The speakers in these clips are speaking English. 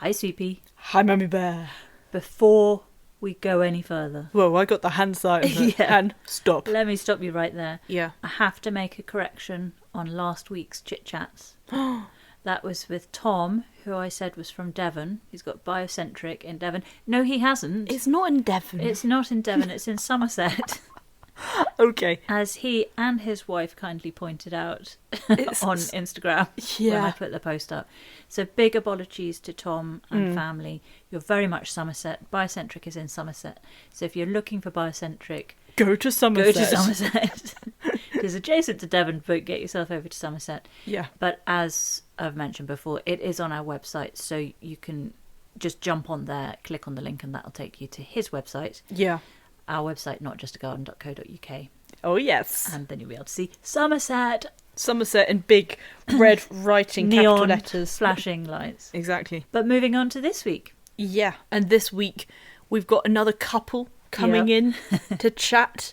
Hi, Sweepy. Hi, Mummy Bear. Before we go any further... Whoa, I got the hand sign. Yeah. And stop. Let me stop you right there. Yeah. I have to make a correction on last week's Chit-Chats. That was with Tom, who I said was from Devon. He's got Biocentric in Devon. No, he hasn't. It's not in Devon. It's not in Devon, it's in Somerset. Okay. As he and his wife kindly pointed out on Instagram when I put the post up. So big apologies to Tom and family. You're very much Somerset. Biocentric is in Somerset. So if you're looking for Biocentric, go to Somerset. Go to Somerset. It is adjacent to Devon, but get yourself over to Somerset. Yeah. But as I've mentioned before, it is on our website, so you can just jump on there, click on the link, and that'll take you to his website. Yeah. Our website, notjustagarden.co.uk. Oh, yes. And then you'll be able to see Somerset. Somerset in big red writing, neon capital letters. Flashing lights. Exactly. But moving on to this week. Yeah. And this week, we've got another couple coming in to chat.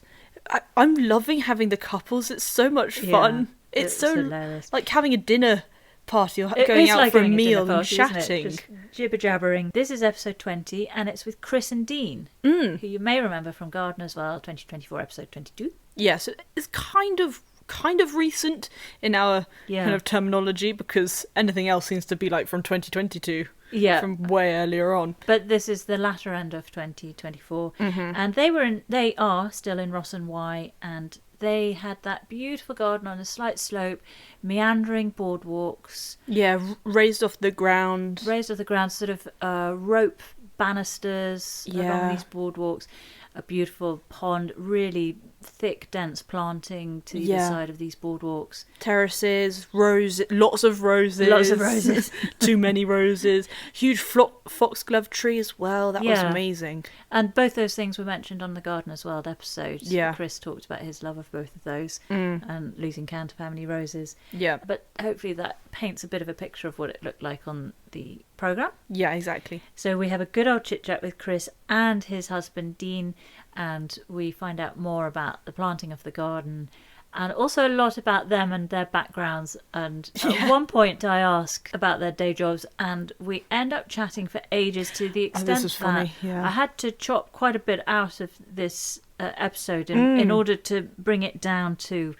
I'm loving having the couples. It's so much fun. Yeah, it's so hilarious. like having a dinner party or going out for a meal and chatting. Just jibber jabbering. This is episode 20 and it's with Kris and Deane, who you may remember from Garden as well, 2024 episode 22. Yes, it's kind of recent in our kind of terminology, because anything else seems to be like from 2022. Yeah, from way earlier on. But this is the latter end of 2024, and they are still in Ross and Y, and they had that beautiful garden on a slight slope, meandering boardwalks. Yeah, raised off the ground, sort of rope banisters along these boardwalks. A beautiful pond, really thick, dense planting to either side of these boardwalks. Terraces, lots of roses. Too many roses. Huge foxglove tree as well. That was amazing. And both those things were mentioned on the Garden as Wild episode. Yeah. Chris talked about his love of both of those and losing count of how many roses. Yeah. But hopefully that paints a bit of a picture of what it looked like on the programme. Yeah, exactly. So we have a good old chit-chat with Chris and his husband Deane, and we find out more about the planting of the garden and also a lot about them and their backgrounds. And at one point I ask about their day jobs and we end up chatting for ages, to the extent this is funny. I had to chop quite a bit out of this episode in order to bring it down to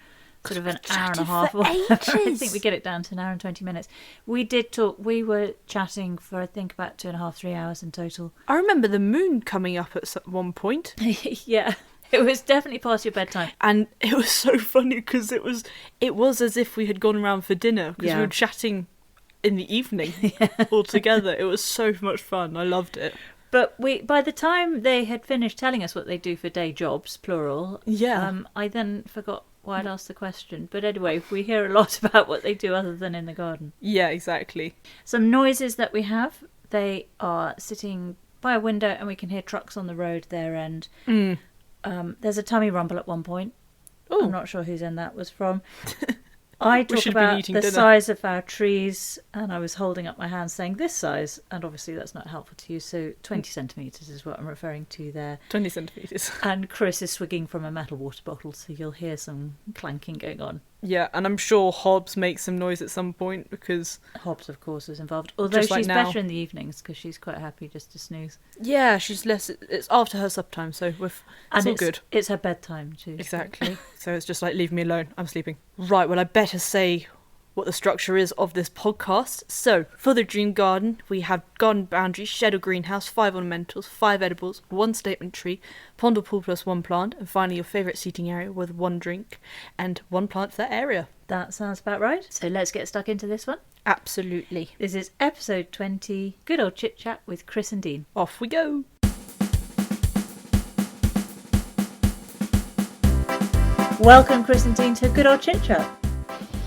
sort of an hour and a half. I think we get it down to an hour and 20 minutes. We did talk. We were chatting for I think about 2.5, 3 hours in total. I remember the moon coming up at one point. Yeah, it was definitely past your bedtime, and it was so funny because it was as if we had gone around for dinner, because we were chatting in the evening all together. It was so much fun. I loved it. But by the time they had finished telling us what they do for day jobs, plural, I then forgot why I'd asked the question. But anyway, we hear a lot about what they do other than in the garden. Yeah, exactly. Some noises that we have. They are sitting by a window and we can hear trucks on the road their end. There's a tummy rumble at one point. Ooh. I'm not sure whose end that was from. I talk about the size of our trees, and I was holding up my hand saying this size, and obviously that's not helpful to you, so 20 centimetres is what I'm referring to there. 20 centimetres. And Chris is swigging from a metal water bottle, so you'll hear some clanking going on. Yeah, and I'm sure Hobbs makes some noise at some point, because Hobbs, of course, is involved. Although she's better in the evenings, because she's quite happy just to snooze. Yeah, she's less. It's after her sup time, so it's all good. It's her bedtime too. Exactly. So it's just like, leave me alone. I'm sleeping. Right. Well, I better say what the structure is of this podcast. So, for the Dream Garden, we have garden boundary, shed or greenhouse, 5 ornamentals, 5 edibles, 1 statement tree, pond or pool plus 1 plant, and finally your favourite seating area with 1 drink and 1 plant for that area. That sounds about right. So let's get stuck into this one. Absolutely. This is episode 20, good old chit-chat with Kris and Deane. Off we go. Welcome, Kris and Deane, to good old chit-chat.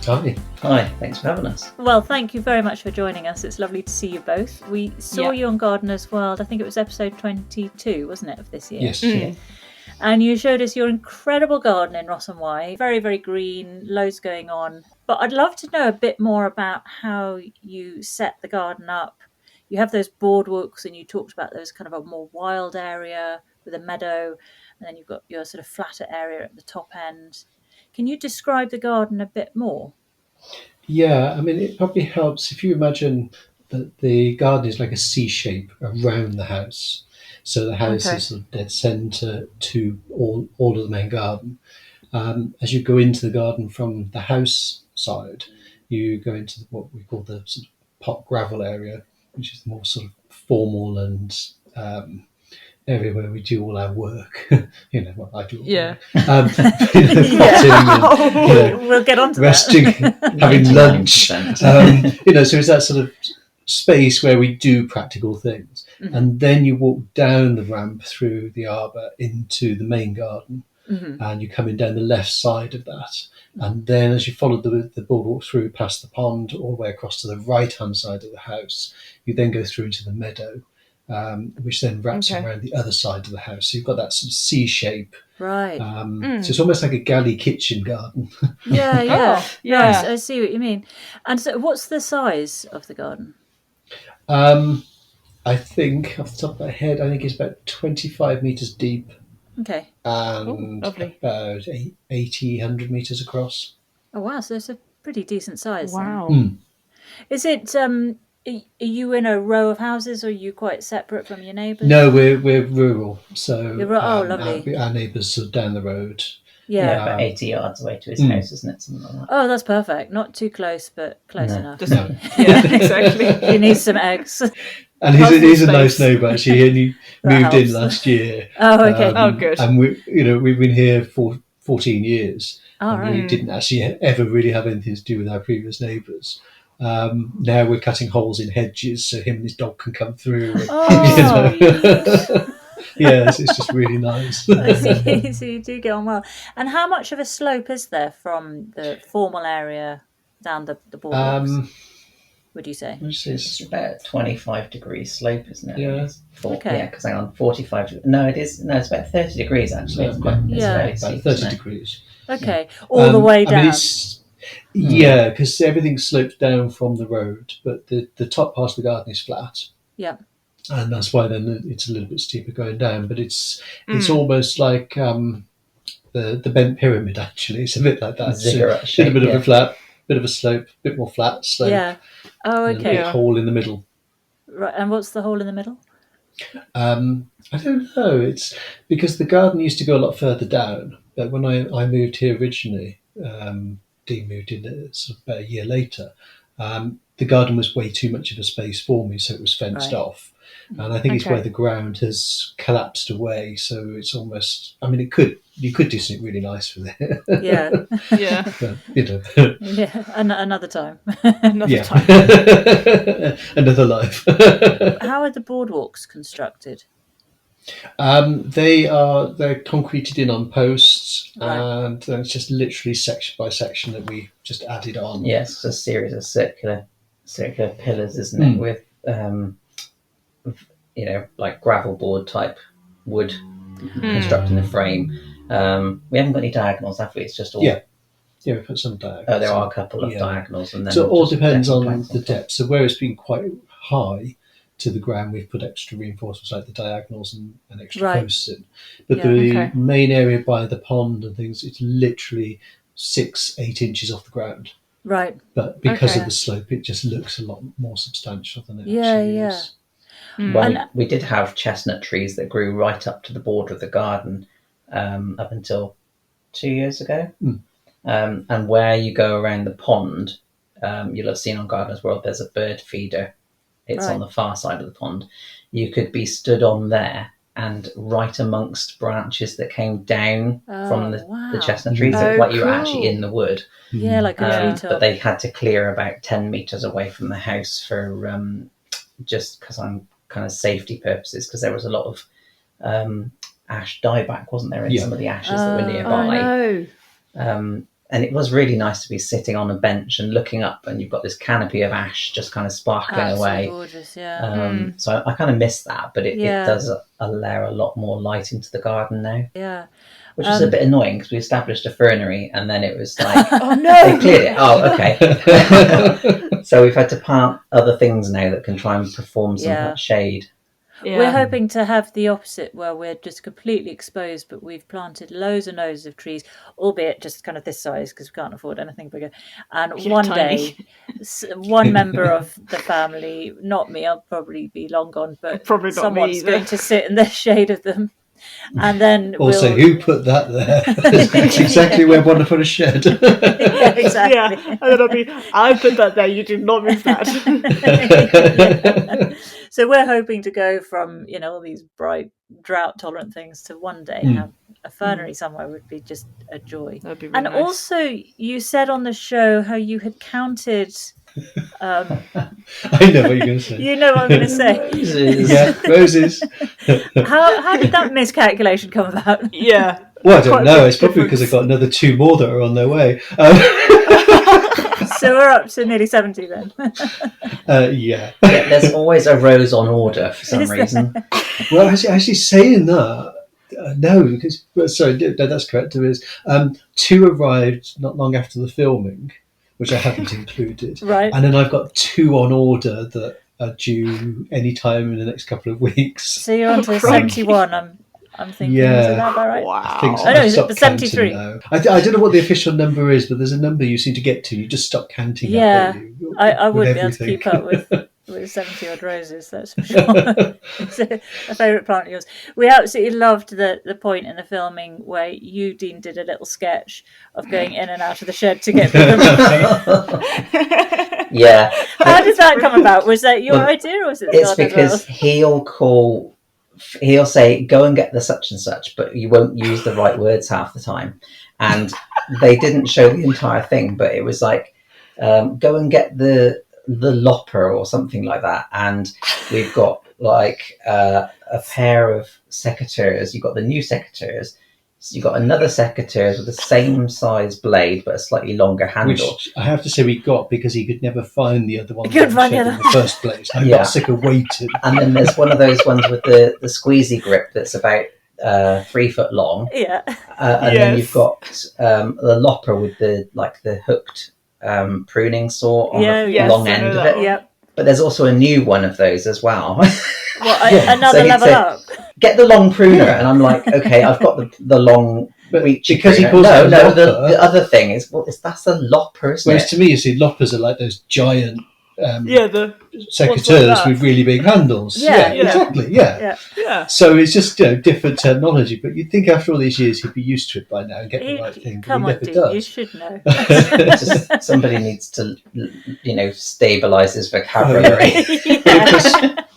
Hi, thanks for having us. Well, thank you very much for joining us. It's lovely to see you both. We saw you on Gardeners World, I think it was episode 22, wasn't it, of this year? Yes. Yeah. And you showed us your incredible garden in Ross and Y. Very, very green, loads going on. But I'd love to know a bit more about how you set the garden up. You have those boardwalks, and you talked about those kind of a more wild area with a meadow, and then you've got your sort of flatter area at the top end. Can you describe the garden a bit more? Yeah, I mean, it probably helps if you imagine the garden is like a C shape around the house. So the house is sort of dead centre to all of the main garden. As you go into the garden from the house side, you go into what we call the sort of pot gravel area, which is the more sort of formal and area where we do all our work. What I do all the work. Potting and, we'll get on to resting, having lunch. So it's that sort of space where we do practical things. And then you walk down the ramp through the arbour into the main garden. And you're coming down the left side of that. And then as you follow the boardwalk through past the pond all the way across to the right-hand side of the house, you then go through into the meadow, which then wraps around the other side of the house. So you've got that sort of C shape. Right. So it's almost like a galley kitchen garden. Yeah. Nice. I see what you mean. And so what's the size of the garden? I think, off the top of my head, it's about 25 metres deep. Okay. And about 80, 100 metres across. Oh, wow. So it's a pretty decent size. Wow. Is it, are you in a row of houses or are you quite separate from your neighbours? No, we're rural. So lovely. Our neighbours are down the road. Yeah. About 80 yards away to his house, isn't it? Something like that. Oh, that's perfect. Not too close, but close enough. Yeah, exactly. You need some eggs. And he's a nice neighbour, actually. He only moved in last year. Oh, okay. Good. And we've been here for 14 years. Right. We didn't actually ever really have anything to do with our previous neighbours. Now we're cutting holes in hedges so him and his dog can come through. Yes, it's just really nice. So you do get on well. And how much of a slope is there from the formal area down the boardwalks? Would you say? It's about 25 degrees slope, isn't it? Yeah. Yeah, because hang on, 45. No, it is. No, it's about 30 degrees actually. It's very steep, about 30 isn't it? degrees. Okay, all the way down. Because everything slopes down from the road, but the top part of the garden is flat. Yeah. And that's why then it's a little bit steeper going down. But it's almost like the bent pyramid, actually. It's a bit like that. Ziggurat shape, a bit of a flat, bit of a slope, a bit more flat slope. Yeah. Oh, okay. And a big hole in the middle. Right. And what's the hole in the middle? I don't know. It's because the garden used to go a lot further down. But when I moved here originally, Dean moved in sort of about a year later. The garden was way too much of a space for me, so it was fenced off. And I think it's where the ground has collapsed away. So it's almost, you could do something really nice with it. Yeah. But, yeah. Another time. Another time. Another life. How are the boardwalks constructed? They're concreted in on posts, Right. and then it's just literally section by section that we just added on. Yes, it's a series of circular pillars, isn't it? With like gravel board type wood constructing the frame. We haven't got any diagonals, have we? It's just all. Yeah, we put some diagonals. Oh, there are a couple of diagonals, and then so it all depends on planks the depth. So where it's been quite high to the ground, we've put extra reinforcements like the diagonals and extra posts in. But the main area by the pond and things, it's literally 6-8 inches off the ground. Right. But because of the slope, it just looks a lot more substantial than it actually is. Well, we did have chestnut trees that grew right up to the border of the garden up until 2 years ago. And where you go around the pond, you'll have seen on Gardener's World, there's a bird feeder. It's on the far side of the pond. You could be stood on there and right amongst branches that came down from the chestnut trees. So like you were actually in the wood. Yeah, like a treetop. But they had to clear about 10 metres away from the house for just because I'm kind of safety purposes, because there was a lot of ash dieback, wasn't there, in some of the ashes that were nearby. And it was really nice to be sitting on a bench and looking up, and you've got this canopy of ash just kind of sparkling away. Gorgeous, So I kind of miss that, but it does allow a lot more light into the garden now. Yeah. Which is a bit annoying because we established a fernery and then it was like, oh no, they cleared it. Oh, okay. So we've had to plant other things now that can try and perform some shade. Yeah. We're hoping to have the opposite, where we're just completely exposed, but we've planted loads and loads of trees, albeit just kind of this size because we can't afford anything bigger. And one tiny. day, one member of the family, not me, I'll probably be long gone, but Probably not me someone's either. going to sit in the shade of them. And then Also, who put that there? It's exactly where I want to put a shed. Yeah, exactly. Yeah, and then I'll be, I put that there, you did not move that. Yeah. So we're hoping to go from, all these bright, drought-tolerant things to one day have a fernery somewhere would be just a joy. That'd be really And nice. also, you said on the show how you had counted... I know what you're going to say. You know what I'm going to say. Roses. Yeah, roses. How did that miscalculation come about? Yeah. Well, I Quite don't a know. big It's probably because I've got another 2 more that are on their way. So we're up to nearly 70 then. Yeah. Yeah, there's always a rose on order for some Is there? reason. Well, actually saying that, no, because sorry, no, that's correct. There is 2 arrived not long after the filming, which I haven't included, Right. and then I've got 2 on order that are due any time in the next couple of weeks. So you're on to crikey. 71, I'm thinking. Yeah. Is that about right? Wow. I think so. Oh, no, I've is it stopped the 73? counting now. I don't know what the official number is, but there's a number you seem to get to. You just stop counting. Yeah, that, don't you, I with wouldn't be able to everything. keep up with 70 odd roses, that's for sure. It's a favourite plant of yours. We absolutely loved the point in the filming where you, Dean, did a little sketch of going in and out of the shed to get them. Yeah. How did that come about? Was that your Well, idea or was it It's Garden as because he'll say, go and get the such and such, but you won't use the right words half the time. And they didn't show the entire thing, but it was like, go and get the lopper or something like that. And we've got like a pair of secateurs. You've got the new secateurs. So you've got another secateurs with the same size blade but a slightly longer handle. Which I have to say we got because he could never find the other one He couldn't find the in other the first place. I Yeah. got sick of waiting. And then there's one of those ones with the squeezy grip that's about 3 foot long. Yeah. And then you've got the lopper with the hooked pruning saw on Yeah, the yes, long I end know of that it. one. Yep. But there's also a new one of those as well. Well, Yeah. another So he'd level say, up. Get the long pruner, and I'm like, okay, I've got the long But reachy because he pruner. calls it a no, lopper- the other thing is, that's a lopper, isn't Whereas it? to me, you see, loppers are like those giant Yeah, the secateurs that? with really big handles. Yeah. Exactly. Yeah. Yeah. Yeah. So it's just different terminology, but you'd think after all these years he'd be used to it by now and get the right thing. But Come he on, never Dean, does. you should know. It's just somebody needs to, stabilise his vocabulary.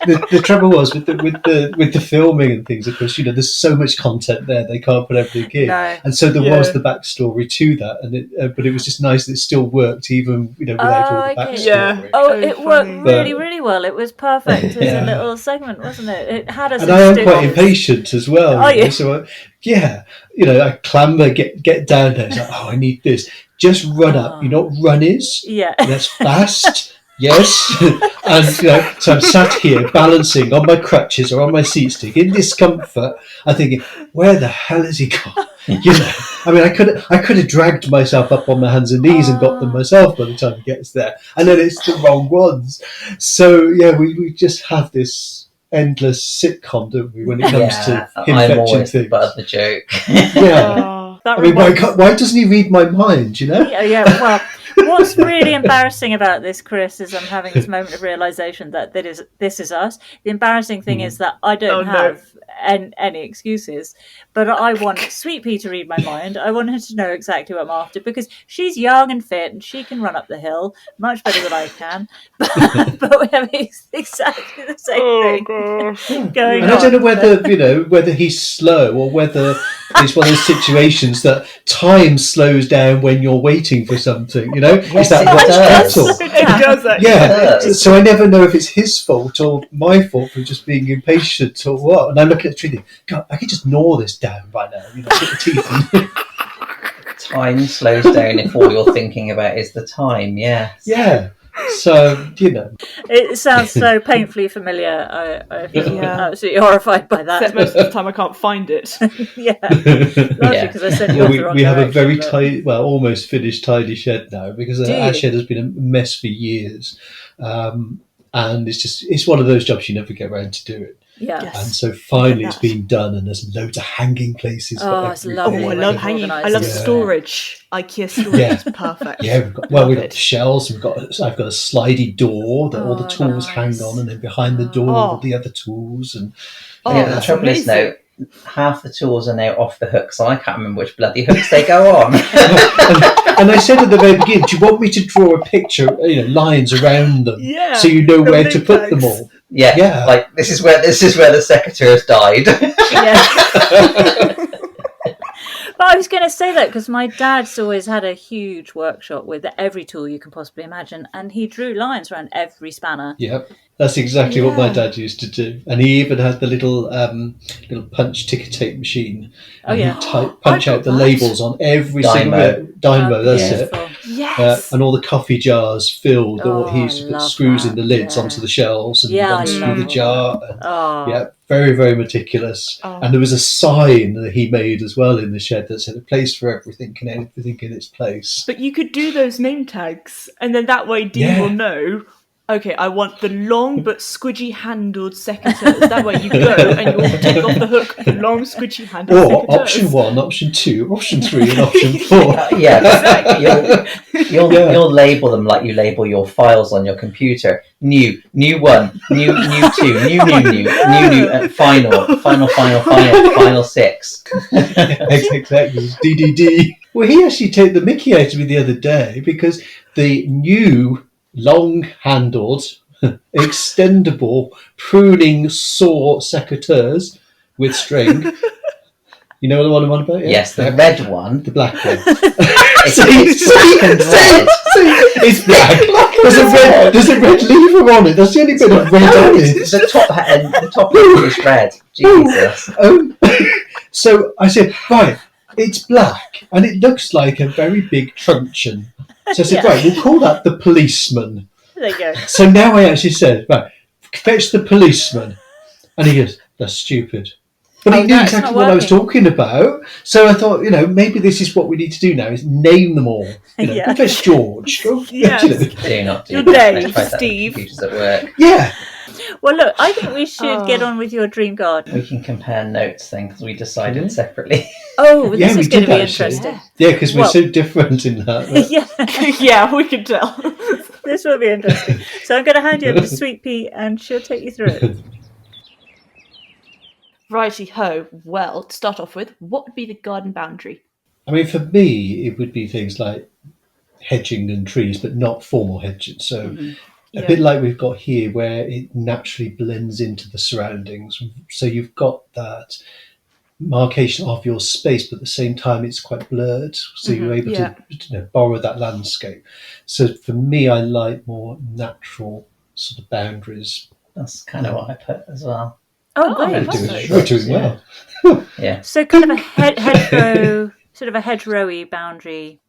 The trouble was with the filming and things. Of course, there's so much content there; they can't put everything in. No. And so there Yeah. was the backstory to that, and but it was just nice that it still worked, even without all the okay. backstory. Yeah. Oh, Very it worked funny. really, really well. It was perfect as Yeah. a little segment, wasn't it? It had us And in I am stitches. quite impatient as well. Are you? So I clamber, get down there. It's like, oh, I need this. Just run up. You know what run is? Yeah. That's fast. Yes. And so I'm sat here balancing on my crutches or on my seat stick in discomfort. I'm thinking, where the hell has he gone? I mean, I could have dragged myself up on my hands and knees and got them myself by the time he gets there, and then it's the wrong ones. So yeah, we just have this endless sitcom, don't we, when it comes to him I'm fetching always the things? butt of the joke. Yeah. Oh, that I mean, reminds- why doesn't he read my mind? Yeah, well, what's really embarrassing about this, Chris, is I'm having this moment of realisation that this is us. The embarrassing thing is that I don't have any excuses, but I want Sweet Pea to read my mind. I want her to know exactly what I'm after because she's young and fit and she can run up the hill much better than I can. But we have exactly the same thing going And on. I don't know whether he's slow or whether it's one of those situations that time slows down when you're waiting for something. Yes, Is that it what's does. mental? It does actually. Yeah, does. so I never know if it's his fault or my fault for just being impatient or what. And I look at the tree and think, God, I could just gnaw this down by now. Get the teeth in. Time slows down if all you're thinking about is the time. Yes. Yeah. So, It sounds so painfully familiar. I feel absolutely horrified by that. Except most of the time I can't find it. Yeah, largely because I sent you off the wrong we have a direction, very but- tidy, almost finished tidy shed now because Do our you? shed has been a mess for years. And it's one of those jobs you never get around to do it. Yeah. Yes. And so finally Look it's at that. been done, and there's loads of hanging places for Oh, it's everything. lovely. Oh, I when love you've hanging. I organised love it. storage. IKEA storage Yeah. is perfect. Yeah, we've got Love we've got it. the shelves. I've got a slidey door that all the Oh, tools nice. hang on, and then behind the door Oh. all the other tools. And Oh, Yeah, the that's trouble is now, amazing. half the tools are now off the hook, so I can't remember which bloody hooks they go on. and I said at the very beginning, do you want me to draw a picture, lines around them, Yeah, so you know the where to link put them tags. all? Yeah, Yeah. like this is where the secateurs died. Yeah. But I was going to say that because my dad's always had a huge workshop with every tool you can possibly imagine, and he drew lines around every spanner. Yep, that's exactly what my Yeah. dad used to do, and he even had the little punch ticker tape machine. Oh, And yeah. he'd punch I've out the got that. labels on every single Dymo. Dymo. That's Yeah. it. Beautiful. Yes. And all the coffee jars filled. Oh, He used to I put love screws that, in the lids yeah. onto the shelves and Yeah, I unscrew love the all jar. And, Oh, yeah, very, very meticulous. Oh. And there was a sign that he made as well in the shed that said a place for everything and everything in its place. But you could do those name tags, and then that way Dean Yeah. will know, okay, I want the long but squidgy-handled secateurs. That way you go and you'll take off the hook the long squidgy-handled Or secateurs. option 1, option 2, option 3 and option 4. Yeah, you'll label them like you label your files on your computer. New 1, new 2, new, final 6. Exactly, DDD. Well, he actually took the mickey out of me the other day because the new long-handled, extendable pruning saw secateurs with string. You know the one I'm on about? Yeah? Yes, the red one. The black one. It's black and red. It's black. There's a red lever on it. That's the only bit of red on it. The top is red. Jesus. So I said, right, it's black and it looks like a very big truncheon. So I said, Yeah. right, we'll call that the policeman. there you go. So now I actually said, right, fetch the policeman. And he goes, that's stupid. But he knew that's exactly not what I was working. talking about. So I thought, maybe this is what we need to do now, is name them all. Yeah. Fetch George. Go, Yes. Do not do Your that. day, Let's try that with Steve. Computers at work. Yeah. Well, look, I think we should get Oh. on with your dream garden. We can compare notes then because we decided separately. Oh, Yeah, this we is going to did be actually. interesting. Yeah, because we're Well- so different in that. but- Yeah, Yeah, we can tell. this will be interesting. So I'm going to hand you over to Sweet Pea and she'll take you through it. Righty ho. Well, to start off with, what would be the garden boundary? I mean, for me, it would be things like hedging and trees, but not formal hedging. So a bit like we've got here, where it naturally blends into the surroundings. So you've got that marcation of your space, but at the same time, it's quite blurred. So you're able to borrow that landscape. So for me, I like more natural sort of boundaries. That's kind of what I put as well. Oh, Oh, great. fantastic. We're doing well. Yeah. So kind of a hedgerow, sort of a hedgerowy boundary,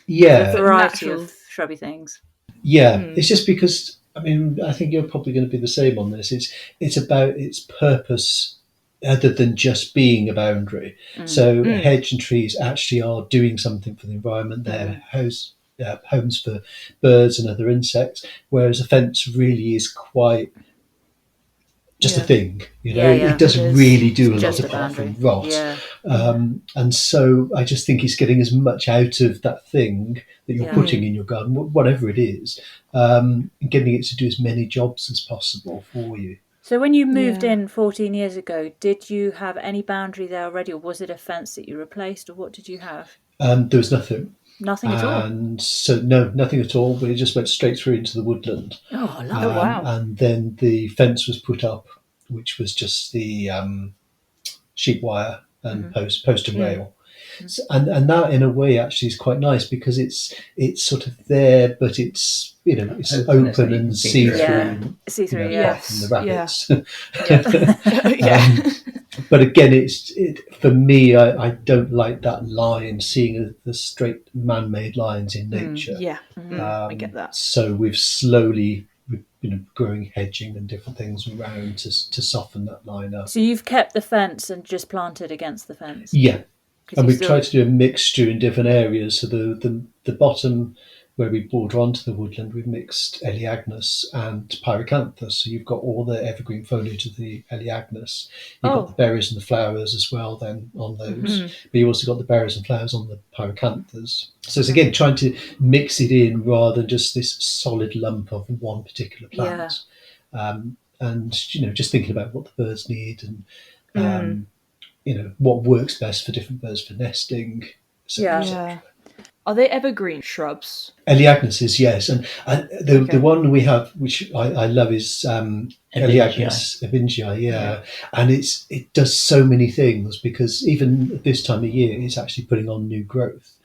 a Yeah, variety Natural. of shrubby things. yeah. It's just because, I mean, I think you're probably going to be the same on this. It's about its purpose other than just being a boundary. So a hedge and trees actually are doing something for the environment. They're homes for birds and other insects, whereas a fence really is quite just a thing. Yeah, it doesn't it is. really do a Just lot a apart boundary. from rot. Yeah. And so I just think it's getting as much out of that thing that you're Yeah. putting in your garden, whatever it is, and getting it to do as many jobs as possible for you. So when you moved Yeah. in 14 years ago, did you have any boundary there already, or was it a fence that you replaced, or what did you have? There was nothing. Nothing at all. And so, no, nothing at all. We just went straight through into the woodland. Oh, I love Oh, wow. And then the fence was put up, which was just the sheep wire and post and rail. So, and that, in a way, actually is quite nice because it's sort of there, but it's it's Open, isn't open it? You and can see see through it. through. Yeah, see through. Yeah. Apart from the rabbits. Yeah. But again, for me, I don't like that line, seeing the straight man-made lines in nature. Yeah. I get that. So we've slowly, growing hedging and different things around to soften that line up. So you've kept the fence and just planted against the fence. Yeah, 'Cause and you we've tried to do a mixture in different areas. So the bottom where we border onto the woodland, we've mixed Elaeagnus and Pyracanthus. So you've got all the evergreen foliage of the Elaeagnus. You've got the berries and the flowers as well then on those. But you've also got the berries and flowers on the Pyracanthus. So it's again trying to mix it in rather than just this solid lump of one particular plant. And, just thinking about what the birds need and, what works best for different birds for nesting. Are they evergreen shrubs? Elaeagnuses, yes. And the one we have, which I love, is Elaeagnus ebingii, and it does so many things, because even at this time of year, it's actually putting on new growth.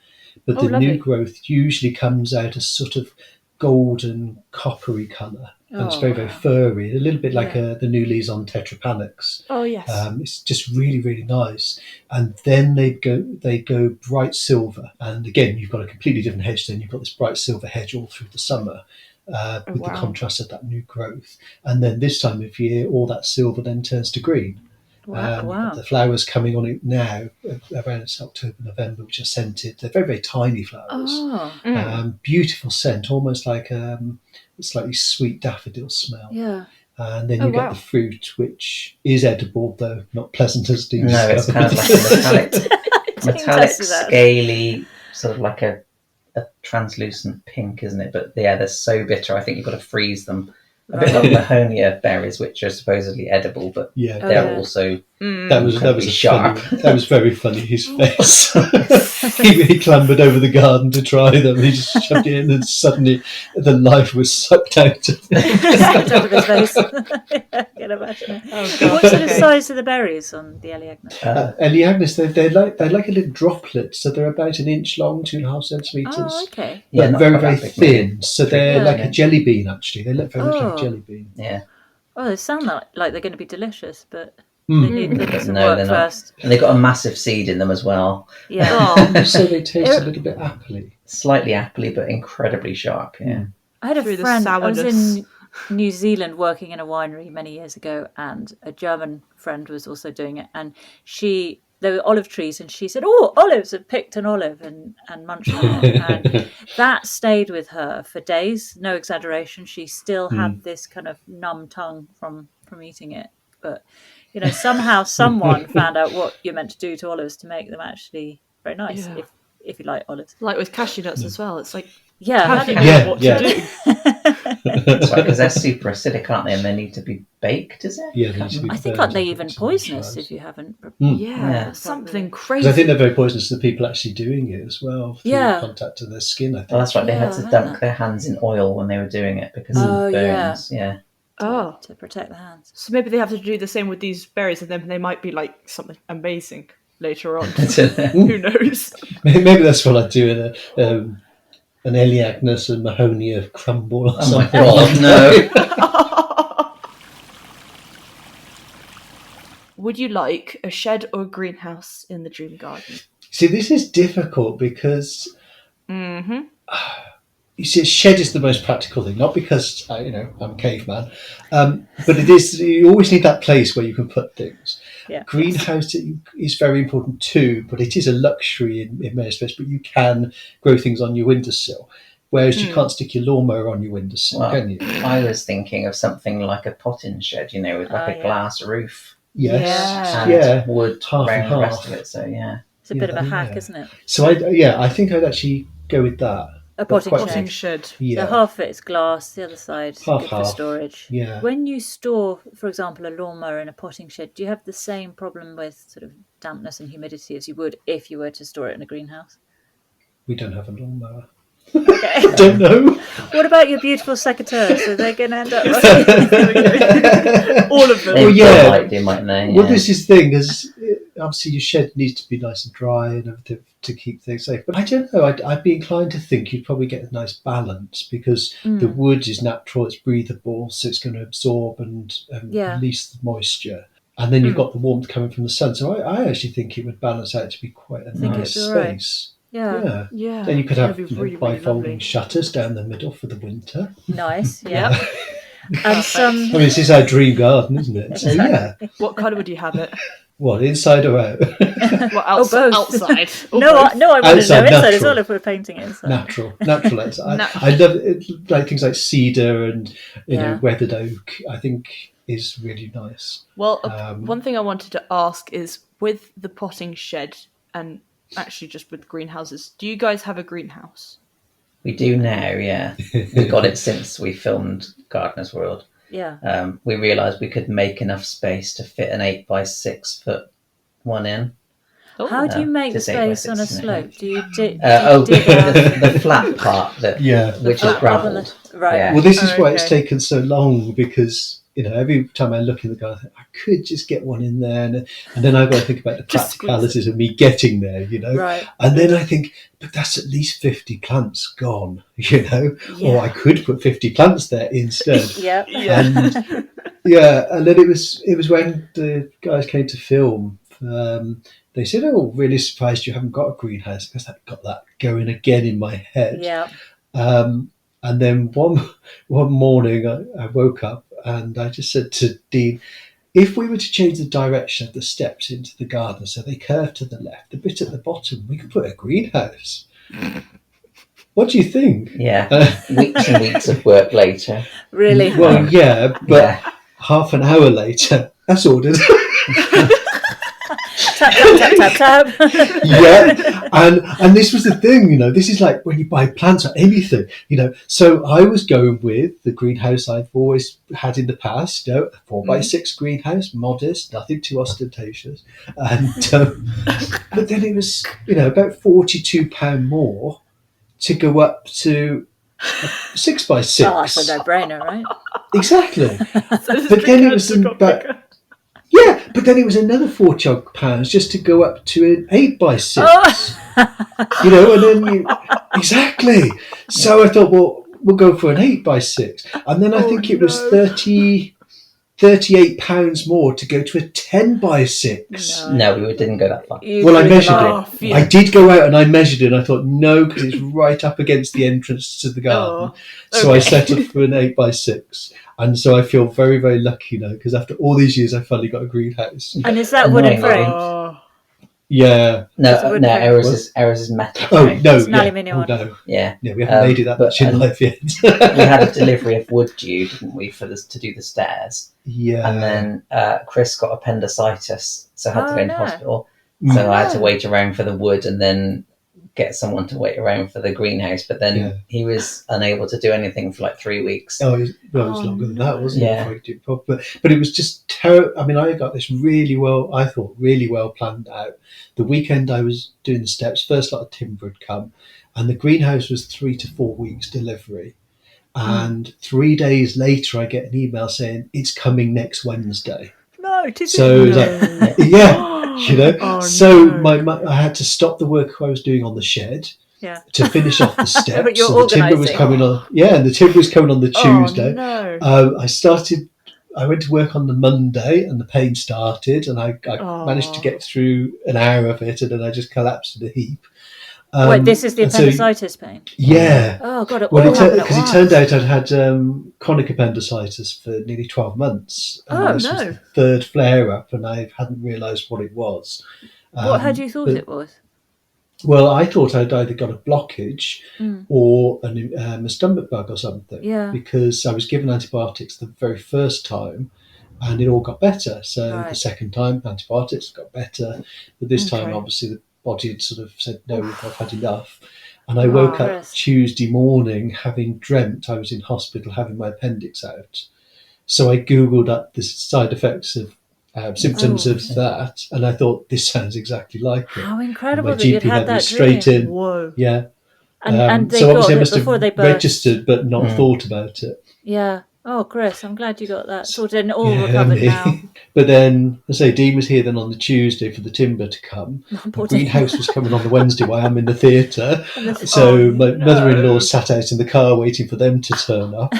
But the new growth usually comes out a sort of golden, coppery colour. And it's very, very furry, a little bit like the new leaves on Tetrapanax. Oh, yes. It's just really, really nice. And then they go bright silver. And again, you've got a completely different hedge then. You've got this bright silver hedge all through the summer with the contrast of that new growth. And then this time of year, all that silver then turns to green. Wow. The flowers coming on it now, around October, November, which are scented. They're very, very tiny flowers. Beautiful scent, almost like a slightly sweet daffodil smell. Yeah. And then you get the fruit, which is edible, though not pleasant as Dean No, it's kind of like a metallic scaly, sort of like a translucent pink, isn't it? But yeah, they're so bitter. I think you've got to freeze them. A bit like Mahonia berries, which are supposedly edible, but they're also that was sharp. That was very funny. His face. he clambered over the garden to try them. He just shoved it in, and suddenly the life was sucked out of his face. I can imagine. What sort of size are the berries on the Elaeagnus? Elaeagnus, they're like a little droplet, so they're about an inch long, 2.5 centimetres. Oh, okay. But very, very thin. So they're like a jelly bean, actually. They look very much like a jelly bean. Yeah. Oh, they sound like they're going to be delicious, but they need some work first. And they've got a massive seed in them as well. Yeah. So they taste a little bit appley. Slightly appley, but incredibly sharp, yeah. I had a friend, I was in New Zealand working in a winery many years ago, and a German friend was also doing it, and there were olive trees, and she said, "Oh, olives!" and picked an olive and munched on it. And that stayed with her for days. No exaggeration. She still had this kind of numb tongue from eating it. But somehow someone found out what you're meant to do to olives to make them actually very nice. If you like olives, like with cashew nuts as well. It's like what to do. That's right, because they're super acidic, aren't they? And they need to be baked, is it? Yeah, they need to be I think aren't they even poisonous if you haven't? Something crazy. Because I think they're very poisonous to the people actually doing it as well. Through contact to their skin, I think. Well, that's right. They had to dunk their hands in oil when they were doing it because of burns. Yeah. To protect the hands. So maybe they have to do the same with these berries, and then they might be like something amazing later on. Who knows? Maybe that's what I'd do in an Elaeagnus and Mahonia crumble or something. Oh my God, no. Would you like a shed or a greenhouse in the dream garden? See, this is difficult because you see, a shed is the most practical thing, not because I'm a caveman, but it is. You always need that place where you can put things. Yeah. Greenhouse is very important too, but it is a luxury in many respects. But you can grow things on your windowsill, whereas you can't stick your lawnmower on your windowsill, can you? I was thinking of something like a potting shed, with like a glass roof. Yes, and wood half around and the half. rest of it. So it's a bit of a hack, isn't it? So I think I'd actually go with that. A potting shed. Yeah. So half of it is glass, the other side is good for Half. storage. Yeah. When you store, for example, a lawnmower in a potting shed, do you have the same problem with sort of dampness and humidity as you would if you were to store it in a greenhouse? We don't have a lawnmower. Okay. I don't know. What about your beautiful secateurs? Are they going to end up all of them? They might know. Well, this is the thing, because obviously your shed needs to be nice and dry and everything to keep things safe. But I don't know. I'd be inclined to think you'd probably get a nice balance, because the wood is natural, it's breathable, so it's going to absorb and release the moisture. And then you've got the warmth coming from the sun. So I actually think it would balance out to be quite a nice space. Yeah. Then you could have really, bifolding really shutters down the middle for the winter. Nice, yeah. And some. I mean, this is our dream garden, isn't it? So What colour would you have it? What, inside or out? Well, both. outside. Or No, both. I want to know Outside, inside as natural. well if we're painting it inside. Natural outside. Natural. I love it, like things like cedar and Yeah. weathered oak. I think is really nice. Well, one thing I wanted to ask is, with the potting shed and actually just with greenhouses, do you guys have a greenhouse? We do now, yeah. We got it since we filmed Gardener's World. Yeah. We realised we could make enough space to fit an 8x6 foot one in. How do you make the just 8 by space on a 6, slope? Do you dig the flat part that which is gravel. Right. Yeah. Well, this is why it's Okay. taken so long, because every time I look in the garden, I think I could just get one in there, and then I've got to think about the Just squeeze practicalities of me getting there, Right. And then I think, but that's at least 50 plants gone, or I could put 50 plants there instead. Yeah. And and then it was when the guys came to film. They said, "Oh, really surprised you haven't got a greenhouse," because I've got that going again in my head. Yeah. And then one morning I woke up and I just said to Dean, if we were to change the direction of the steps into the garden so they curve to the left, the bit at the bottom, we could put a greenhouse. What do you think? Yeah, weeks and weeks of work later. Really? Well, yeah, but half an hour later, that's ordered. Tap, tap, tap, tap, tap. Yeah, and this was the thing, this is like when you buy plants or anything, So I was going with the greenhouse I've always had in the past, a 4x6 greenhouse, modest, nothing too ostentatious, and but then it was, about £42 more to go up to a 6x6. Oh, that's a no-brainer, right? Exactly. So But then it was about. Yeah, but then it was another £40 just to go up to an 8x6. Oh. And then exactly. So I thought, well, we'll go for an 8x6, and then I think it was £38 more to go to a 10x6. No, we didn't go that far. Well, I measured it. Yeah. I did go out and I measured it, and I thought, no, because it's right up against the entrance to the garden. So I settled for an 8x6. And so I feel very, very lucky now, because after all these years, I finally got a greenhouse. And is that wooden Annoyingly. frame? Yeah. No, wooden frame. ours is metal. Oh, frame. no. It's an aluminium one. No. Yeah. Yeah, we haven't made it that much in life yet. We had a delivery of wood due, didn't we, to do the stairs? Yeah. And then Chris got appendicitis, so had to go into hospital. Mm. So I had to wait around for the wood and then get someone to wait around for the greenhouse. But then he was unable to do anything for like 3 weeks. Oh, it was longer than that, wasn't Yeah. it? But it was just terrible. I mean, I got this really well planned out. The weekend I was doing the steps, first lot of timber had come, and the greenhouse was 3 to 4 weeks delivery. And 3 days later, I get an email saying it's coming next Wednesday. No, it isn't. So Oh, so no. I had to stop the work I was doing on the shed Yeah. to finish off the steps. But you're So the timber was organising. coming on. Yeah, and the timber was coming on the Tuesday. Oh, no. I went to work on the Monday, and the pain started, and I managed to get through an hour of it, and then I just collapsed in a heap. Wait, this is the and so- appendicitis pain? Yeah. Oh, God, it Well, all happened at because it once. turned out I'd had chronic appendicitis for nearly 12 months. And this was the third flare-up, and I hadn't realised what it was. What had you thought but- it was? Well, I thought I'd either got a blockage or a stomach bug or something. Yeah. Because I was given antibiotics the very first time, and it all got better. So Right. the second time, antibiotics got better. But this time, Okay. obviously, the body had sort of said, no, I've had enough. And I woke up Chris. Tuesday morning having dreamt I was in hospital having my appendix out. So I Googled up the side effects of symptoms of that, and I thought, this sounds exactly like it. How incredible My that you'd GP had had me that straight dream. in. Whoa. Yeah. And they so got obviously I it must have before they burst. registered but not thought about it. Yeah. Oh, Chris, I'm glad you got that sorted and all Yeah, recovered me. now. But then, I say, Dean was here then on the Tuesday for the timber to come. Poor The Dean. greenhouse was coming on the Wednesday while I'm in the theatre. So my mother-in-law sat out in the car waiting for them to turn up.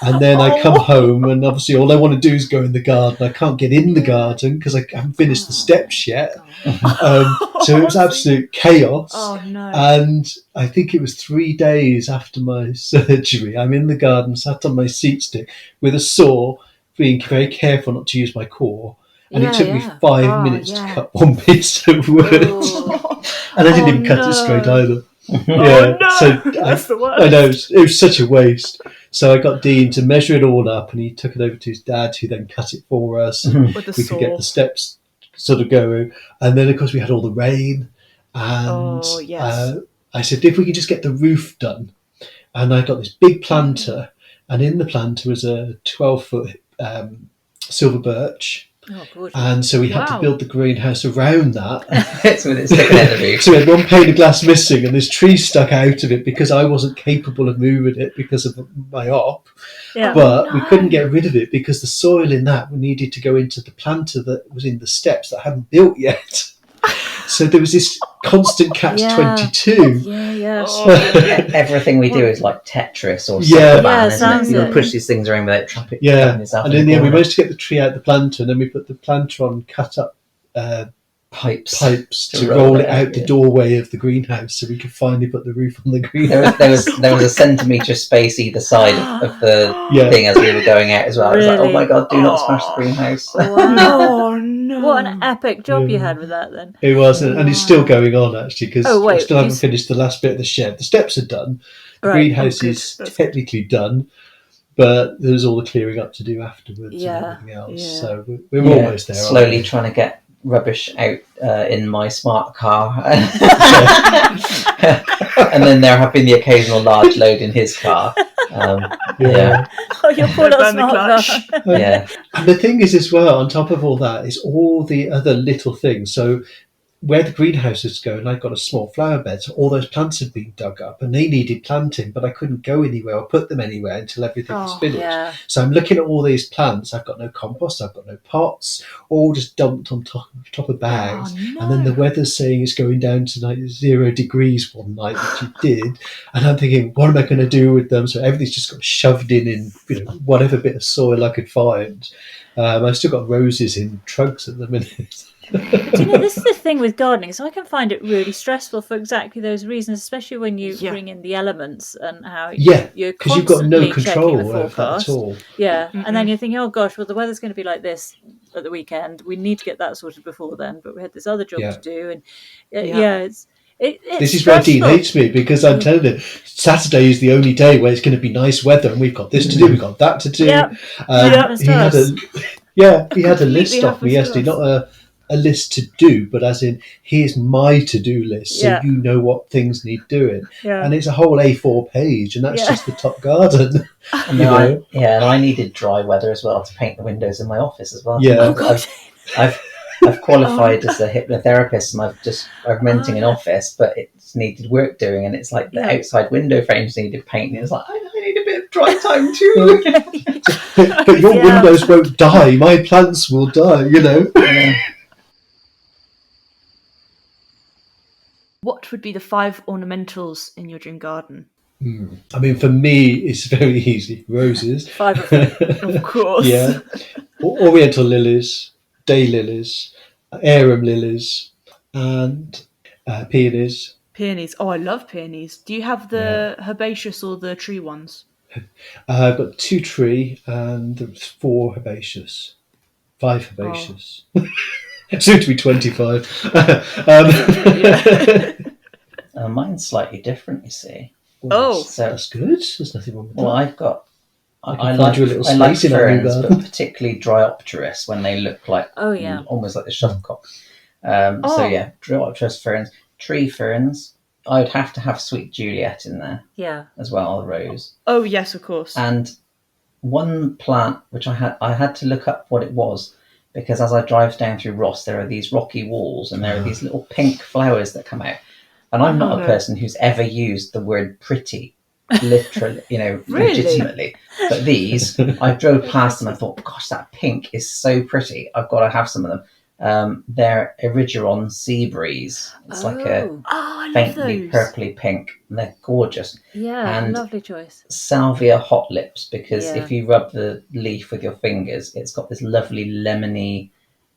And then I come home, and obviously all I want to do is go in the garden. I can't get in the garden because I haven't finished the steps yet. So it was absolute chaos. Oh, no. And I think it was 3 days after my surgery. I'm in the garden, sat on my seat stick with a saw, being very careful not to use my core. And it took me yeah. 5 minutes yeah. to cut one piece of wood. Oh. And I didn't even cut no. it straight either. Oh no, so that's the worst. I know, it was such a waste. So I got Dean to measure it all up, and he took it over to his dad, who then cut it for us. And With the we saw. could get the steps sort of going. And then, of course, we had all the rain. And Oh, yes. I said, if we could just get the roof done. And I got this big planter, and in the planter was a 12-foot silver birch. Oh, good. And so we had to Wow. build the greenhouse around that. It's with it sticking out the roof. So we had one pane of glass missing, and this tree stuck out of it because I wasn't capable of moving it because of my op. Yeah. But we couldn't get rid of it because the soil in that needed to go into the planter that was in the steps that hadn't built yet. So there was this constant catch-22. Yeah. Oh, Everything we do is like Tetris or Yeah. Cyberman, Yeah, isn't sounds it? You it. push these things around without trapping Yeah, yourself and in in the end we corner. managed to get the tree out the planter, and then we put the planter on cut-up pipes to roll it out the doorway of the greenhouse, so we could finally put the roof on the greenhouse. There was a centimetre space either side of the Yeah. thing as we were going out as well. I was like, oh Really? my god, do not smash the greenhouse. Wow. Oh no! What an epic job you Yeah. had with that then. It was, and it's still going on actually, because Oh, wait, I still haven't you- finished the last bit of the shed. The steps are done. The Right. greenhouse Oh, good. is That's technically done, but there's all the clearing up to do afterwards Yeah, and everything else. yeah. So we're Yeah, almost there. aren't slowly we? trying to get rubbish out in my smart car. And then there have been the occasional large load in his car. Yeah. Oh, your poor little Burn the smart clutch. car. Yeah. And the thing is, as well, on top of all that, is all the other little things. So where the greenhouse is going, I've got a small flower bed, so all those plants had been dug up and they needed planting, but I couldn't go anywhere or put them anywhere until everything was Oh, finished. Yeah. So I'm looking at all these plants. I've got no compost, I've got no pots, all just dumped on top of bags. Oh, no. And then the weather's saying it's going down to like 0 degrees one night, which it did. And I'm thinking, what am I going to do with them? So everything's just got shoved in whatever bit of soil I could find. I've still got roses in trugs at the minute. But you know, this is the thing with gardening. So I can find it really stressful for exactly those reasons, especially when you Yeah. bring in the elements and how Yeah, you're because you've got no constantly checking control the over that forecast. at all. Yeah, and then you're thinking, oh gosh, well the weather's going to be like this at the weekend. We need to get that sorted before then, but we had this other job Yeah. to do, and Yeah. it's it's This is why Dean stressful. hates me, because I'm telling him Saturday is the only day where it's going to be nice weather and we've got this to do, we've got that to do. Yeah. And he had a he had a Completely list off me happens to yesterday, us. not a list to do, but as in here's my to-do list, so Yeah. you know what things need doing. Yeah. And it's a whole A4 page, and that's Yeah. just the top garden. And You then know? and I needed dry weather as well to paint the windows in my office as well. Yeah. Oh god. I've qualified as a hypnotherapist, and I'm renting an office, but it's needed work doing, and it's like the Yeah. outside window frames needed painting. It's like I need a bit of dry time too. But your Yeah. windows won't die, my plants will die, Yeah. What would be the 5 ornamentals in your dream garden? I mean, for me, it's very easy. Roses. 5 of them. Of course. Yeah. Oriental lilies, daylilies, arum lilies, and peonies. Peonies. Oh, I love peonies. Do you have the herbaceous or the tree ones? I've got 2 tree and 4 herbaceous. 5 herbaceous. Soon to be 25. Mine's slightly different, you see. Oh. So That's good. There's nothing wrong with well, that. I've got. I I can like find you a little I like space in our new ferns, garden. but particularly Dryopteris when they look like Oh, yeah. almost like the shuttlecock. Oh. So yeah, Dryopteris ferns, tree ferns. I would have to have Sweet Juliet in there Yeah. as well, the rose. Oh, yes, of course. And one plant which I had to look up what it was, because as I drive down through Ross, there are these rocky walls and there are these little pink flowers that come out. And I'm not a person who's ever used the word pretty, literally, Really? legitimately. But these, I drove past and I thought, gosh, that pink is so pretty. I've got to have some of them. They're Erigeron sea breeze. It's like a Oh, I love faintly those. purpley pink. And they're gorgeous. Yeah, And- lovely choice. Salvia hot lips, because Yeah. if you rub the leaf with your fingers, it's got this lovely lemony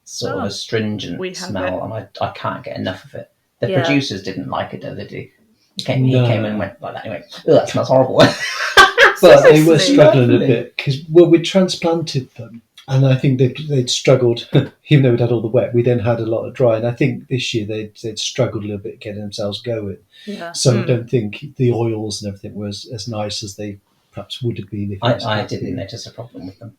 sort of Oh, astringent we have smell, and I can't get enough of it. The Yeah. producers didn't like it, though, did he? He came No. in and went like that. He went, "Oh, that smells horrible." But they were so struggling a lovely. bit because, well, we transplanted them And I think they'd struggled, even though we'd had all the wet, we then had a lot of dry. And I think this year they'd struggled a little bit getting themselves going. Yeah. So I don't think the oils and everything was as nice as they perhaps would have been. If I didn't notice a problem with them.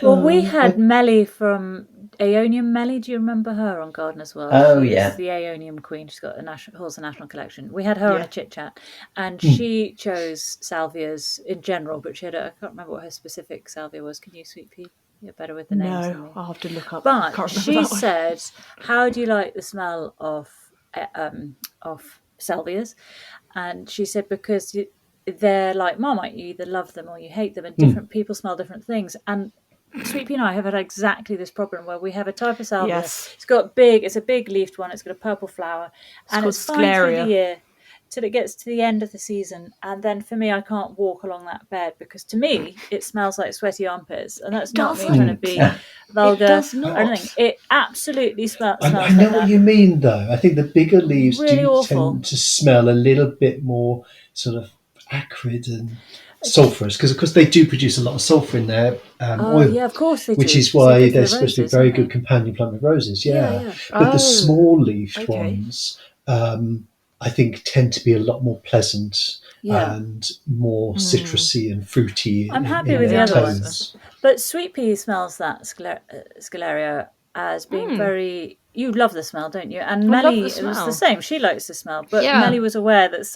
Well, we had Melly from Aeonium Melly. Do you remember her on Gardener's World? Oh, She's yeah. the Aeonium Queen. She's got holds a national collection. We had her on a Chit-Chat, and she chose salvias in general, but she had I can't remember what her specific salvia was. Can you, Sweet Pea? You're better with the names than me. I'll have to look up. But she said, "How do you like the smell of salvias?" And she said, because they're like Marmite, you either love them or you hate them, and different people smell different things. And Sweet Pea and I have had exactly this problem where we have a type of salvia. Yes. It's a big leafed one. It's got a purple flower, and it's fine through the year till it gets to the end of the season. And then for me, I can't walk along that bed because to me, it smells like sweaty armpits, and that's not me trying to be vulgar or anything. It absolutely smells. I know what you mean, though. I think the bigger leaves really tend to smell a little bit more sort of acrid and sulphurous because they do produce a lot of sulphur in their oil. Yeah, of course they do. Which is why they're supposed to be a very good companion plant with roses. Yeah. But the small leafed ones, I think, tend to be a lot lot and more citrusy and fruity. I'm happy with the other ones, but Sweet Pea smells that Scleria as being very. You love the smell, don't you? And Melly was the same. She likes the smell, but Melly was aware that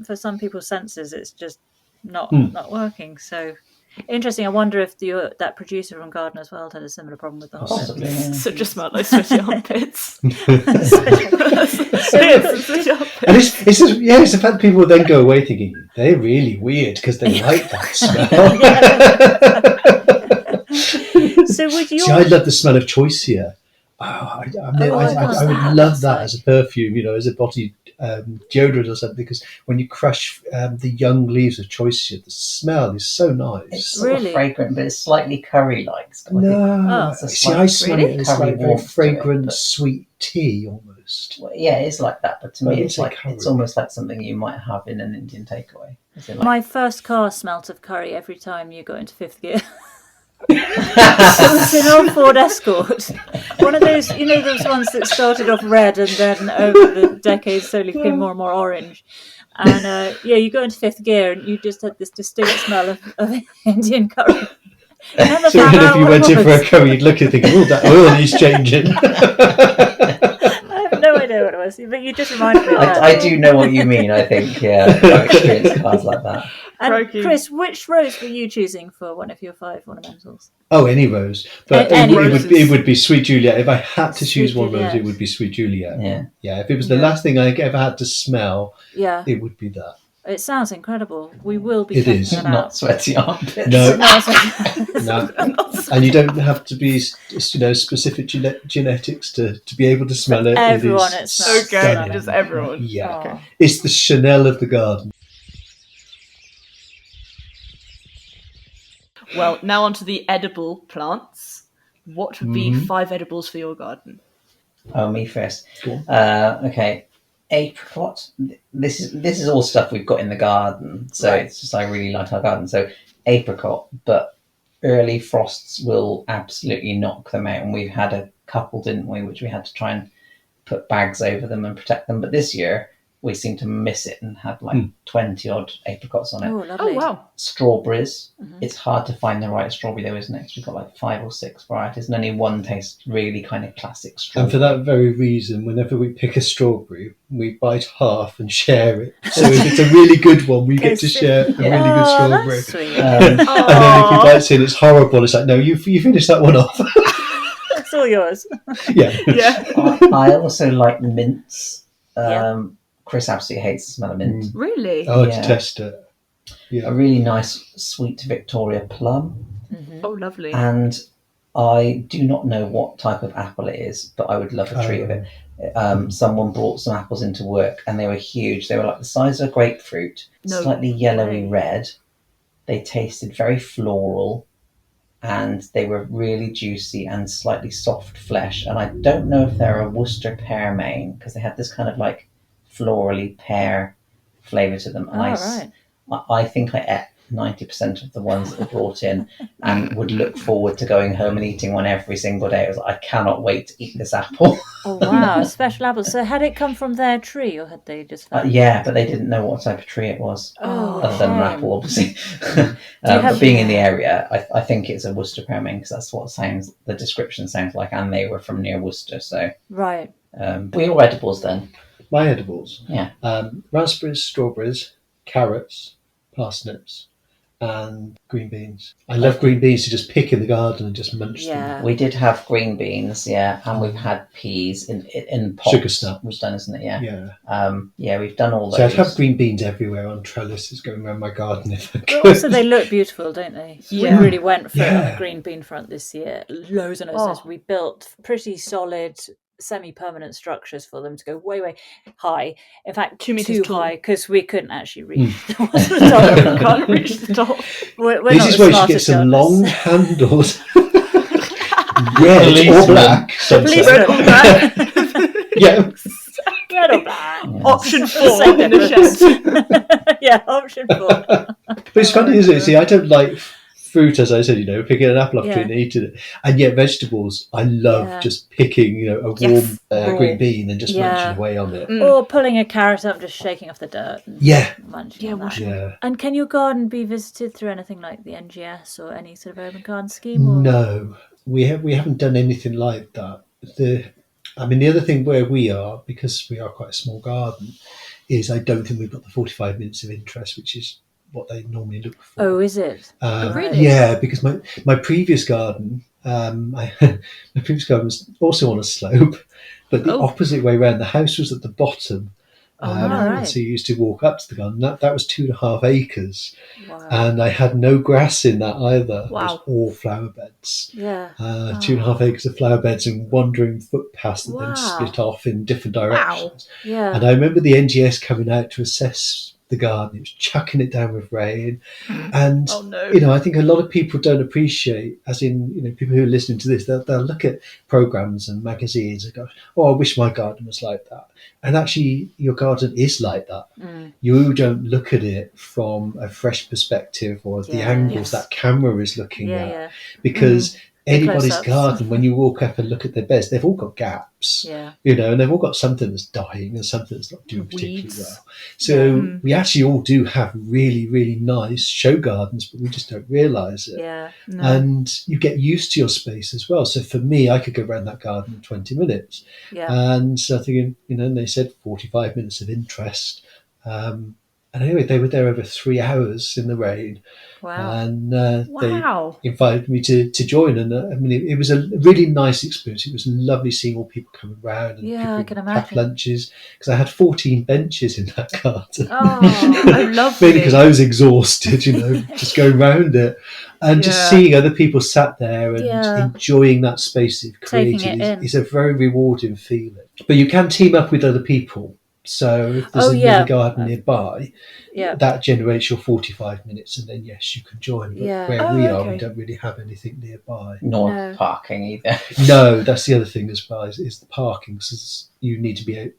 for some people's senses, it's just not working. So interesting. I wonder if that producer from Gardener's World had a similar problem with the whole Possibly, yeah. So just smell like sweaty armpits. And it's the fact that people then go away thinking they're really weird because they like that smell. So would you? See, I love the smell of choicea. I would love that as a perfume, as a body deodorant or something, because when you crush the young leaves of choicea, the smell is so nice. It's sort of fragrant, but it's slightly curry-like. No, see, I smell it as like more fragrant, sweet tea almost. Well, yeah, it's like that, but to me, it's almost like something you might have in an Indian takeaway. My first car smelt of curry every time you got into fifth gear. It was an old Ford Escort, one of those, those ones that started off red and then over the decades slowly became more and more orange. And you go into fifth gear and you just had this distinct smell of Indian curry. So if you went in for a curry, you'd look and think, "Oh, that oil needs changing." I have no idea what it was, but you just reminded me of that. I do know what you mean. I think, I've experienced cars like that. And Chris, which rose were you choosing for one of your 5 ornamentals? Oh, any rose, but it would be Sweet Juliet. If I had to choose one rose, it would be Sweet Juliet. Yeah. If it was the last thing I ever had to smell, it would be that. It sounds incredible. We will be. It is not sweaty armpits. No, no, and you don't have to be, specific genetics to be able to smell it. Everyone, it smells okay, just everyone. Yeah, okay. It's the Chanel of the garden. Well, now onto the edible plants. What would be 5 edibles for your garden? Oh, me first. Cool. Okay. Apricot. This is all stuff we've got in the garden, so it's just I really like our garden. So apricot, but early frosts will absolutely knock them out, and we've had a couple, didn't we, which we had to try and put bags over them and protect them. But this year we seem to miss it and have 20 odd apricots on it. Oh, lovely. Oh, wow. Strawberries. It's hard to find the right strawberry though, isn't it? 'Cause we've got 5 or 6 varieties and only one tastes really kind of classic strawberry. And for that very reason, whenever we pick a strawberry, we bite half and share it. So if it's a really good one, we get to share a really good strawberry. That's sweet. And then if you bite it, it's horrible. It's like, no, you finish that one off. It's all yours. Yeah. I also like mints. Chris absolutely hates the smell of mint. Really? Oh, to test it. Yeah. A really nice sweet Victoria plum. Oh, lovely. And I do not know what type of apple it is, but I would love a tree of it. Someone brought some apples into work and they were huge. They were like the size of a grapefruit, slightly yellowy red. They tasted very floral and they were really juicy and slightly soft flesh. And I don't know if they're a Worcester pearmain because they had this kind of florally pear flavour to them. And I think I ate 90% of the ones that were brought in, and would look forward to going home and eating one every single day. It was like, I cannot wait to eat this apple. Oh wow, a special apple. So had it come from their tree, or had they just found Yeah, but they didn't know what type of tree it was. Oh, Other than an shame. apple, obviously. have- But being in the area, I think it's a Worcester pruning, because that's what the description sounds like, and they were from near Worcester. So Right. were your edibles then? My edibles. Yeah. Raspberries, strawberries, carrots, parsnips, and green beans. I love green beans to just pick in the garden and just munch Yeah. We did have green beans, yeah, and we've had peas in pots. Sugar snap. Was done, isn't it? Yeah. them. Yeah, we've done all those. So I'd have green beans everywhere on trellises going around my garden if I But could. also they look beautiful, don't they? Yeah. We really went for it on Yeah. the green bean front this year. Loads and loads. Oh. We built pretty solid semi-permanent structures for them to go way high. In fact, 2 meters too tall. high, because we couldn't actually reach. There wasn't a top. We can't reach the top. We're This not is the where you should get smartest some gardeners. long handles. Red or Policeman. black. Policeman. Yeah. Red or black. Option Same 4 in the shed. Yeah, option 4. But it's funny, isn't it? See, I don't like fruit, as I said, picking an apple off a tree and eating it. And yet vegetables, I love just picking, a warm Yes. green bean and just Yeah. munching away on it. Or pulling a carrot up, just shaking off the dirt. And Yeah. munching Yeah, on that. Yeah. And can your garden be visited through anything like the NGS or any sort of urban garden scheme? Or? No, we haven't done anything like that. The other thing where we are, because we are quite a small garden, is I don't think we've got the 45 minutes of interest, which is what they normally look for. Oh, is it? Really? Yeah, because my previous garden, my previous garden was also on a slope, but the opposite way around. The house was at the bottom. right. So you used to walk up to the garden. That was 2.5 acres. Wow. And I had no grass in that either. Wow. It was all flower beds. Yeah. 2.5 acres of flower beds and wandering footpaths that then Wow. split off in different directions. Yeah. And I remember the NGS coming out to assess the garden. It was chucking it down with rain. And, Oh, no. I think a lot of people don't appreciate, as in, people who are listening to this, they'll look at programs and magazines and go, oh, I wish my garden was like that. And actually, your garden is like that. You don't look at it from a fresh perspective or the Yeah. angles that camera is looking Yeah, at. yeah. Because anybody's close-ups. garden, when you walk up and look at their beds, they've all got gaps. Yeah. And they've all got something that's dying and something that's not doing particularly Weeds. well. So we actually all do have really, really nice show gardens, but we just don't realise it. Yeah. And you get used to your space as well. So for me, I could go around that garden in 20 minutes. Yeah. And so thinking, and they said 45 minutes of interest. And anyway, they were there over 3 hours in the rain. Wow. And Wow. they invited me to join. And it was a really nice experience. It was lovely seeing all people coming around and Yeah, I people can pack imagine. lunches. Because I had 14 benches in that garden. Oh, Oh, lovely. Mainly because I was exhausted, just going round it. And just Yeah. seeing other people sat there and Yeah. enjoying that space they've Taking created it in. is a very rewarding feeling. But you can team up with other people. So if there's Oh, a yeah. mini garden nearby, yeah. that generates your 45 minutes, and then yes, you can join. But Yeah. where Oh, we are, okay. we don't really have anything nearby. Nor No. parking either. No, that's the other thing as well, is the parking. Because you need to be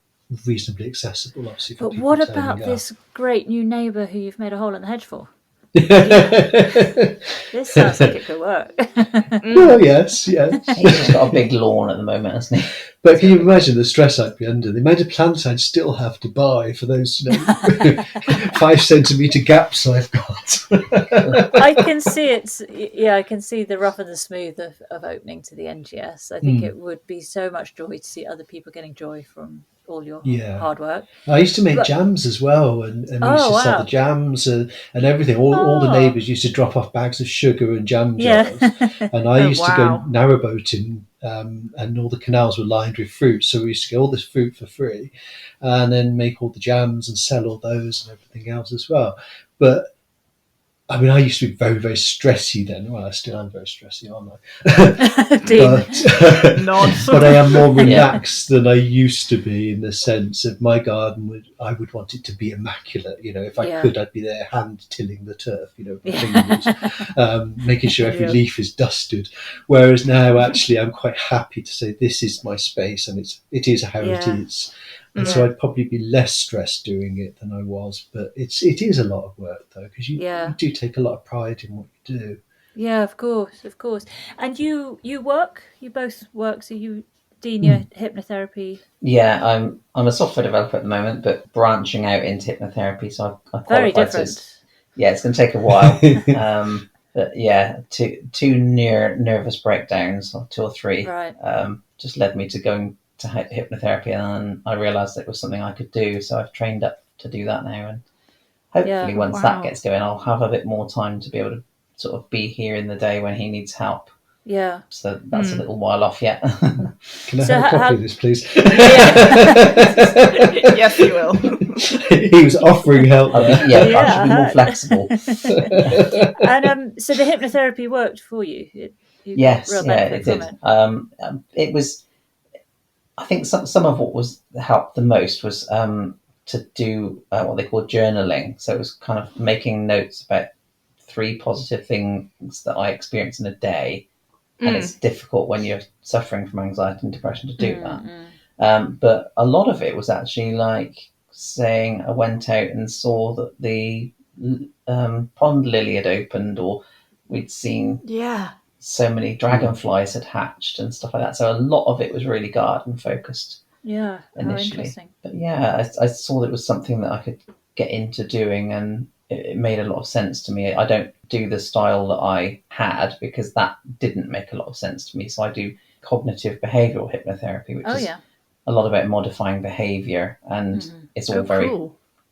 reasonably accessible, obviously. For But people what turning about up. this great new neighbour who you've made a hole in the hedge for? Well, This sounds like it could work. yes. He's just got a big lawn at the moment, hasn't he? But can you imagine the stress I'd be under? The amount of plants I'd still have to buy for those 5 centimetre gaps I've got. I can see it. Yeah, I can see the rough and the smooth of opening to the NGS. I think it would be so much joy to see other people getting joy from all your hard work. I used to make jams as well, and we used to sell wow. the jams and everything. All the neighbours used to drop off bags of sugar and jam jars. And I used to go narrowboating, and all the canals were lined with fruit. So we used to get all this fruit for free and then make all the jams and sell all those and everything else as well. But I used to be very, very stressy then. Well, I still am very stressy, aren't I? But I am more relaxed than I used to be, in the sense of my garden I would want it to be immaculate. If I could, I'd be there hand tilling the turf, with my fingers, making sure every leaf is dusted. Whereas now, actually, I'm quite happy to say this is my space and it is how it is. And so I'd probably be less stressed doing it than I was. But it is a lot of work, though, because you do take a lot of pride in what you do. Yeah, of course. And you both work, so you, Deane, your hypnotherapy. Yeah, I'm a software developer at the moment, but branching out into hypnotherapy, so I qualified. Very different. It's going to take a while. But yeah, two near nervous breakdowns, or 2 or 3, just led me to going to hypnotherapy, and I realised it was something I could do. So I've trained up to do that now, and hopefully once that gets going, I'll have a bit more time to be able to sort of be here in the day when he needs help. Yeah. So that's a little while off yet. Can I have a copy of this, please? Yes, you will. He was offering help. I should be more flexible. And so the hypnotherapy worked for you? Yes, it did. It was, I think some of what helped the most was to do what they call journaling. So it was kind of making notes about 3 positive things that I experienced in a day. And it's difficult when you're suffering from anxiety and depression to do that. But a lot of it was actually like saying I went out and saw that the pond lily had opened, or we'd seen so many dragonflies had hatched and stuff like that. So a lot of it was really garden focused. Yeah, initially. Interesting. But I saw that it was something that I could get into doing, and it made a lot of sense to me. I don't do the style that I had because that didn't make a lot of sense to me. So I do cognitive behavioural hypnotherapy, which is a lot about modifying behaviour, and it's all very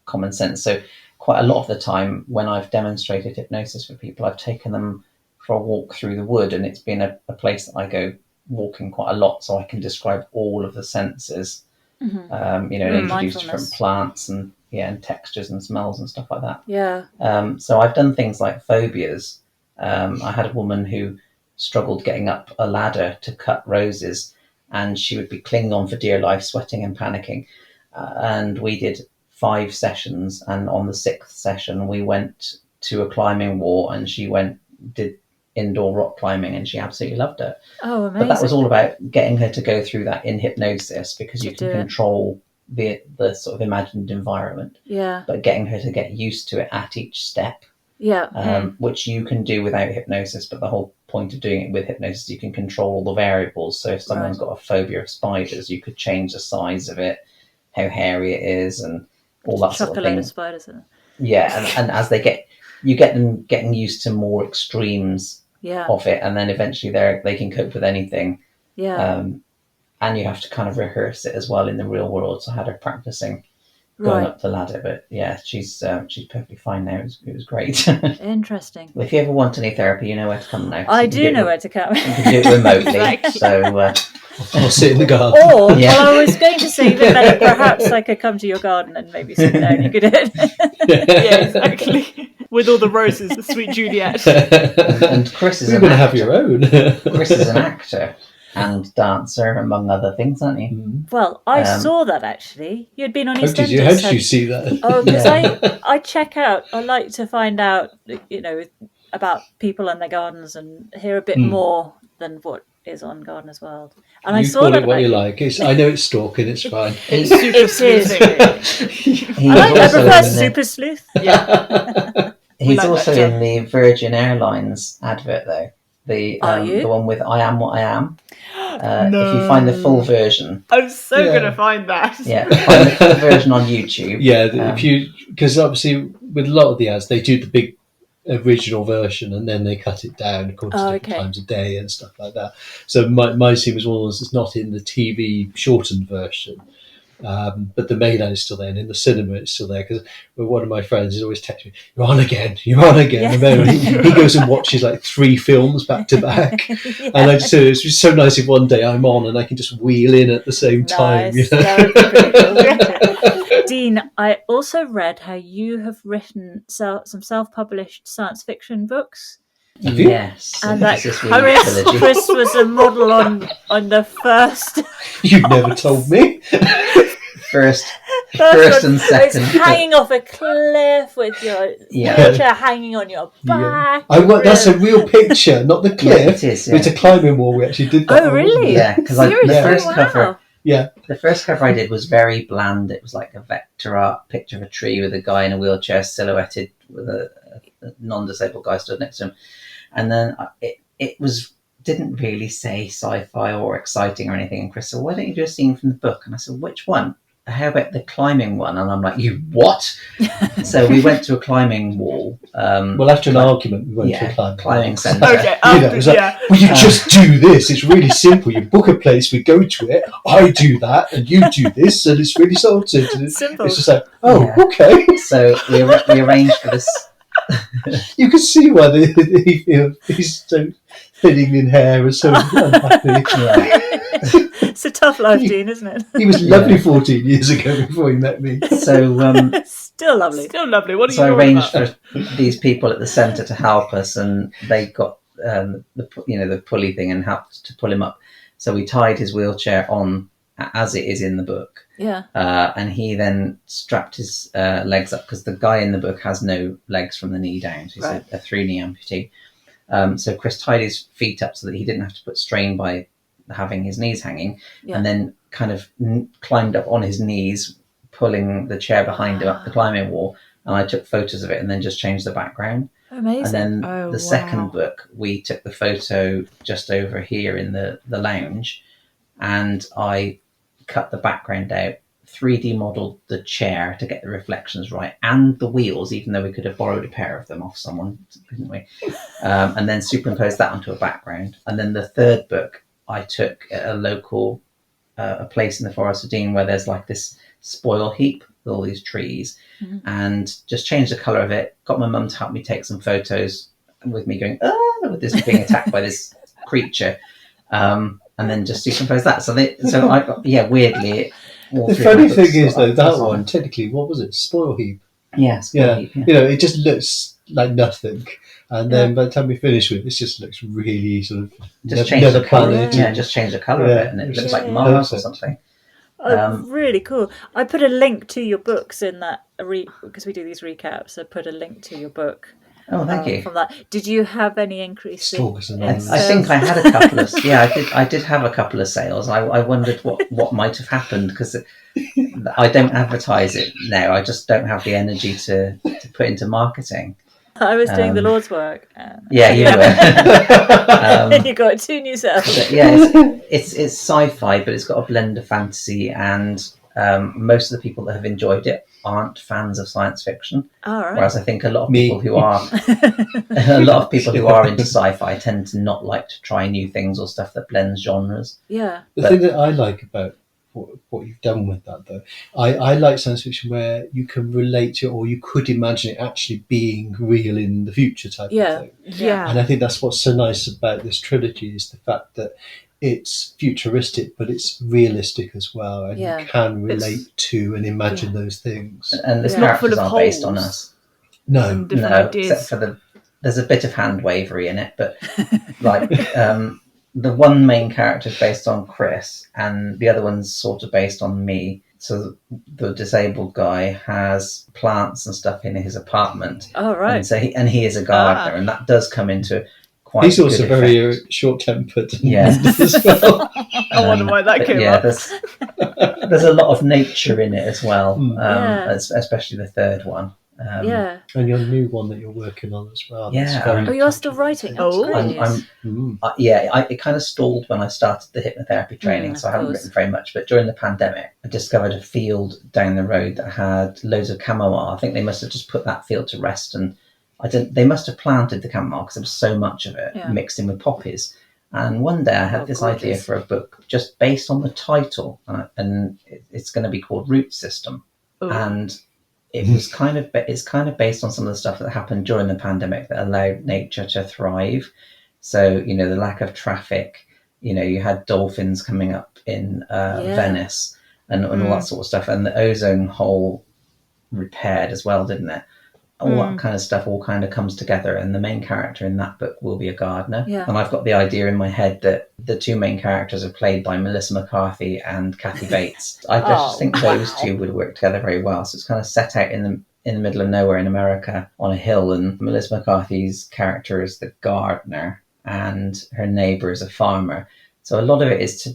common sense. So quite a lot of the time when I've demonstrated hypnosis for people, I've taken them for a walk through the wood, and it's been a place that I go walking quite a lot, so I can describe all of the senses, and introduce different plants and textures and smells and stuff like that. Yeah. So I've done things like phobias. I had a woman who struggled getting up a ladder to cut roses, and she would be clinging on for dear life, sweating and panicking. And we did 5 sessions, and on the 6th session we went to a climbing wall, and she did indoor rock climbing, and she absolutely loved it. Oh, amazing. But that was all about getting her to go through that in hypnosis, because you can control the sort of imagined environment, but getting her to get used to it at each step, which you can do without hypnosis. But the whole point of doing it with hypnosis, you can control all the variables. So if someone's got a phobia of spiders, you could change the size of it, how hairy it is, and all that sort of thing. Of spiders in it. And as they get them getting used to more extremes of it, and then eventually they can cope with anything. And you have to kind of rehearse it as well in the real world. So I had her practicing going up the ladder, but she's perfectly fine now. It was great. Interesting. Well, if you ever want any therapy, you know where to come now. I do know where to come. You can do it remotely. So I'll sit in the garden. Or well, I was going to say that perhaps I could come to your garden and maybe sit there and you could do it. Yeah, exactly. With all the roses, the sweet Juliet. And Kris is You're going to have your own. Kris is an actor and dancer, among other things, aren't you? Well, I saw that actually. You'd been on EastEnders. How did you see that? Oh, because I check out. I like to find out, about people and their gardens and hear a bit more than what is on Gardener's World. And I saw call that it what you like. I know it's stalking. It's fine. It's super sleuthing. I prefer Super Sleuth. Yeah. He's also in the Virgin Airlines advert, though. The one with "I am what I am." No. If you find the full version, I'm so gonna find that. Yeah, find the full version on YouTube. Yeah, because obviously with a lot of the ads, they do the big original version and then they cut it down according to different times of day and stuff like that. So my scene was one that's not in the TV shortened version. But the main ad is still there, and in the cinema it's still there, because one of my friends is always texting me, you're on again. And then he goes and watches like 3 films back to back. And I just it's just so nice if one day I'm on and I can just wheel in at the same time. Cool. Deane, I also read how you have written some self-published science fiction books. Yes, and that Kris was a model on the first. You never told me. First and second. It's hanging off a cliff with your wheelchair hanging on your back. Yeah. That's a real picture, not the cliff. Yeah, it is. It's a climbing wall. We actually did that. Oh, really? Yeah, because the first cover Yeah. The first cover I did was very bland. It was like a vector art picture of a tree with a guy in a wheelchair silhouetted with a non-disabled guy stood next to him. And then it didn't really say sci-fi or exciting or anything. And Kris said, why don't you do a scene from the book? And I said, which one? How about the climbing one? And I'm like, you what? So we went to a climbing wall. Well, after an argument, we went to a climbing centre. Okay, well, you just do this. It's really simple. You book a place, we go to it. I do that, and you do this, and it's really sorted. Simple. It's just like, okay. So we arranged for this. You can see why he's so thinning in hair and so unhappy. Yeah. It's a tough life, Deane, isn't it? He was lovely 14 years ago before he met me. So Still lovely. Still lovely. What are so you I arranged about? for these people at the centre to help us, and they got the pulley thing and helped to pull him up. So we tied his wheelchair on as it is in the book. Yeah. And he then strapped his legs up because the guy in the book has no legs from the knee down. So he's a 3-knee amputee. So Kris tied his feet up so that he didn't have to put strain by having his knees hanging, and then kind of climbed up on his knees, pulling the chair behind him up the climbing wall. And I took photos of it and then just changed the background. Amazing. And then the second book, we took the photo just over here in the lounge, and I cut the background out, 3D modelled the chair to get the reflections right, and the wheels, even though we could have borrowed a pair of them off someone, couldn't we? And then superimposed that onto a background. And then the third book, I took a local, a place in the Forest of Dean where there's like this spoil heap with all these trees, and just changed the colour of it. Got my mum to help me take some photos with me going, with this being attacked by this creature, and then just superimpose that. So I got, weirdly. The funny thing is, though, that one, technically, what was it? Spoil heap. Yeah, spoil heap. Yeah. It just looks like nothing. And then by the time we finish with it, just looks really sort of just change the colour. Just change the colour of it, and it looks like Mars or something. Really cool. I put a link to your books in that because we do these recaps. I put a link to your book. Oh, thank you. From that, did you have any increase? I think I had a couple of. I did have a couple of sales. I wondered what might have happened because I don't advertise it now. I just don't have the energy to put into marketing. I was doing the Lord's work. You were. You got 2 new sales. It's sci-fi, but it's got a blend of fantasy, and most of the people that have enjoyed it aren't fans of science fiction. Right. Whereas I think a lot of people who are into sci-fi tend to not like to try new things or stuff that blends genres. Yeah. The thing that I like about what you've done with that, though, I like science fiction where you can relate to it, or you could imagine it actually being real in the future type of thing. Yeah. And I think that's what's so nice about this trilogy is the fact that it's futuristic, but it's realistic as well, and you can relate to and imagine those things. And the characters are based on us. No, except for there's a bit of hand wavery in it, but like the one main character is based on Kris, and the other one's sort of based on me. So the disabled guy has plants and stuff in his apartment. Oh, right. And so he is a gardener, and that does come into quite. He's also very short-tempered. Yeah. As well. I wonder why that came up. There's a lot of nature in it as well, especially the third one. And your new one that you're working on as well. You're still writing? It kind of stalled when I started the hypnotherapy training, so I haven't written very much. But during the pandemic, I discovered a field down the road that had loads of chamomile. I think they must have just put that field to rest, and they must have planted the chamomile because there was so much of it mixed in with poppies. And one day I had this idea for a book just based on the title, and it's going to be called Root System. Ooh. And it's kind of based on some of the stuff that happened during the pandemic that allowed nature to thrive. So, the lack of traffic, you had dolphins coming up in Venice and all that sort of stuff. And the ozone hole repaired as well, didn't it? All that kind of stuff all kind of comes together. And the main character in that book will be a gardener. Yeah. And I've got the idea in my head that the 2 main characters are played by Melissa McCarthy and Kathy Bates. I just think those 2 would work together very well. So it's kind of set out in the middle of nowhere in America on a hill. And Melissa McCarthy's character is the gardener and her neighbour is a farmer. So a lot of it is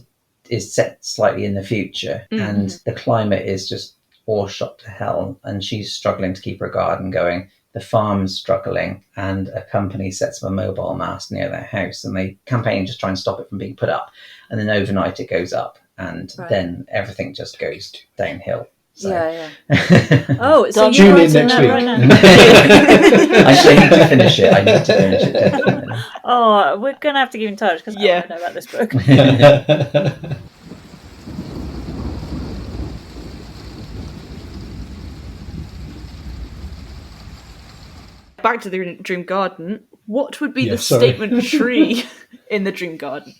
is set slightly in the future, and the climate is just all shot to hell, and she's struggling to keep her garden going. The farm's struggling, and a company sets up a mobile mast near their house, and they campaign just try and stop it from being put up. And then overnight it goes up, and then everything just goes downhill. So. Yeah. Oh, so tune you're in next that week. right now. I need to finish it. Definitely. Oh, we're going to have to keep in touch because I want to know about this book. Back to the dream garden. What would be the statement tree in the dream garden?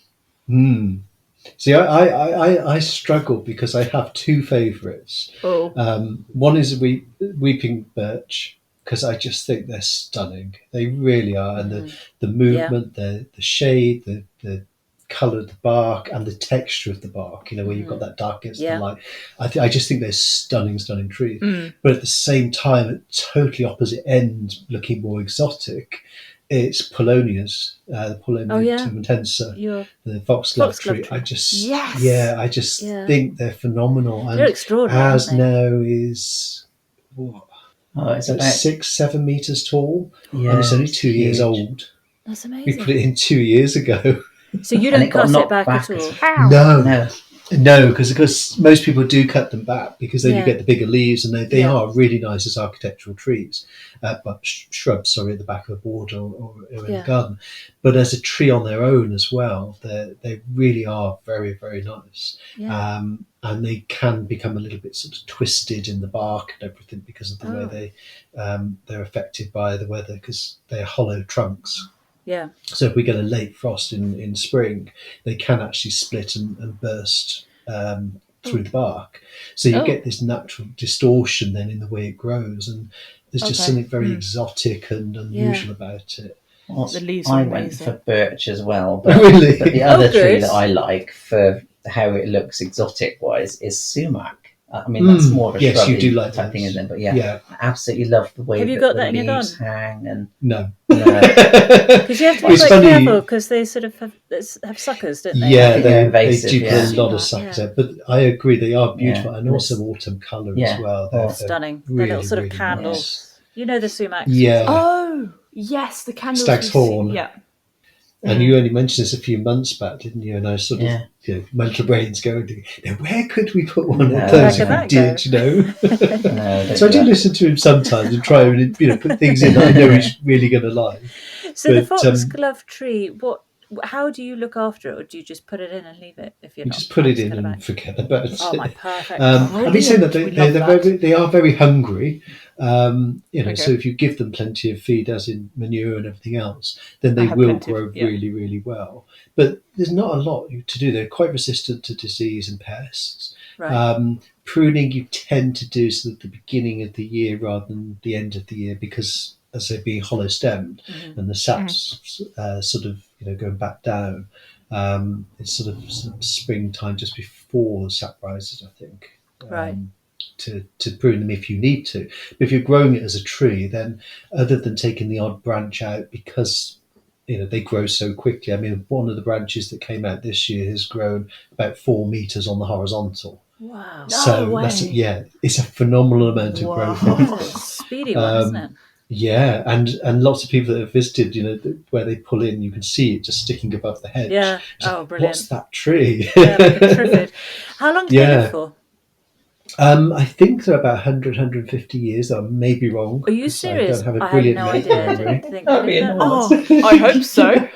See, I struggle because I have two favourites. One is weeping birch, because I just think they're stunning. They really are, and the movement, the shade, the colour of the bark, and the texture of the bark. Where you've got that dark against the light. I just think they're stunning trees. But at the same time, at totally opposite end, looking more exotic, it's Polonias, the Polonia tomentensa, the foxglove tree. I just think they're phenomenal. They're extraordinary. As now is what? Oh, it's about 6-7 meters tall, and it's only 2 years huge. old. That's amazing. We put it in 2 years ago. So you don't cut it back at all? No, because most people do cut them back because then you get the bigger leaves, and they are really nice as architectural trees, but shrubs. Sorry, at the back of a border or in the garden. But as a tree on their own as well, they really are very, very nice. And they can become a little bit sort of twisted in the bark and everything because of the way they're affected by the weather, because they're hollow trunks. Yeah. So if we get a late frost in spring, they can actually split and burst through the bark. So you get this natural distortion then in the way it grows, and there's just something very exotic and unusual about it. Well, the leaves I are went amazing. for birch as well, but, Really? but the other tree that I like for how it looks exotic-wise is sumac. I mean, that's more of a shrubby you do like type thing, those. isn't it? But I absolutely love the way Have you that got the that in your leaves garden? hang. And No. Because you have to be It's quite funny. careful because they sort of have suckers, don't they? Yeah, They're they invasive, do put yeah. a lot of suckers out, but I agree they are beautiful, and And also it's- autumn colour Yeah. as well. Oh. They're Stunning. really, They're little sort of really candles. nice. You know the sumacs? Yeah. Oh, yes, the candles. Stag's we've seen. Horn. Yeah. And you only mentioned this a few months back, didn't you? And I was sort of, mental brains going, now where could we put one of those if we did, No, So I do listen to him sometimes and try and put things in that I know he's really going to like. So the But, foxglove tree, how do you look after it, or do you just put it in and leave it if you're You not? just put it in cut it and back? forget about it. Oh, my perfect. I've been saying that We love that. they are very hungry. Okay. So if you give them plenty of feed, as in manure and everything else, then they have will plenty of- grow really, really well. But there's not a lot to do. They're quite resistant to disease and pests. Right. Pruning you tend to do sort of the beginning of the year rather than the end of the year, because as they're being hollow stemmed and the sap's sort of going back down. It's sort of springtime just before the sap rises, I think. Right. To prune them if you need to. But if you're growing it as a tree, then other than taking the odd branch out, because they grow so quickly. I mean, one of the branches that came out this year has grown about 4 meters on the horizontal. Wow. So it's a phenomenal amount of growth. That's a speedy one, isn't it? Yeah, and lots of people that have visited, where they pull in, you can see it just sticking above the hedge. Yeah. It's Oh, like, brilliant. what's that tree? Yeah, like a triffid. How long do they live for? I think they're about 100, 150 years. I may be wrong. Are you 'cause serious? I don't have a I brilliant had no medical idea. I memory. didn't think That'd they be lived that enormous. long. I hope so.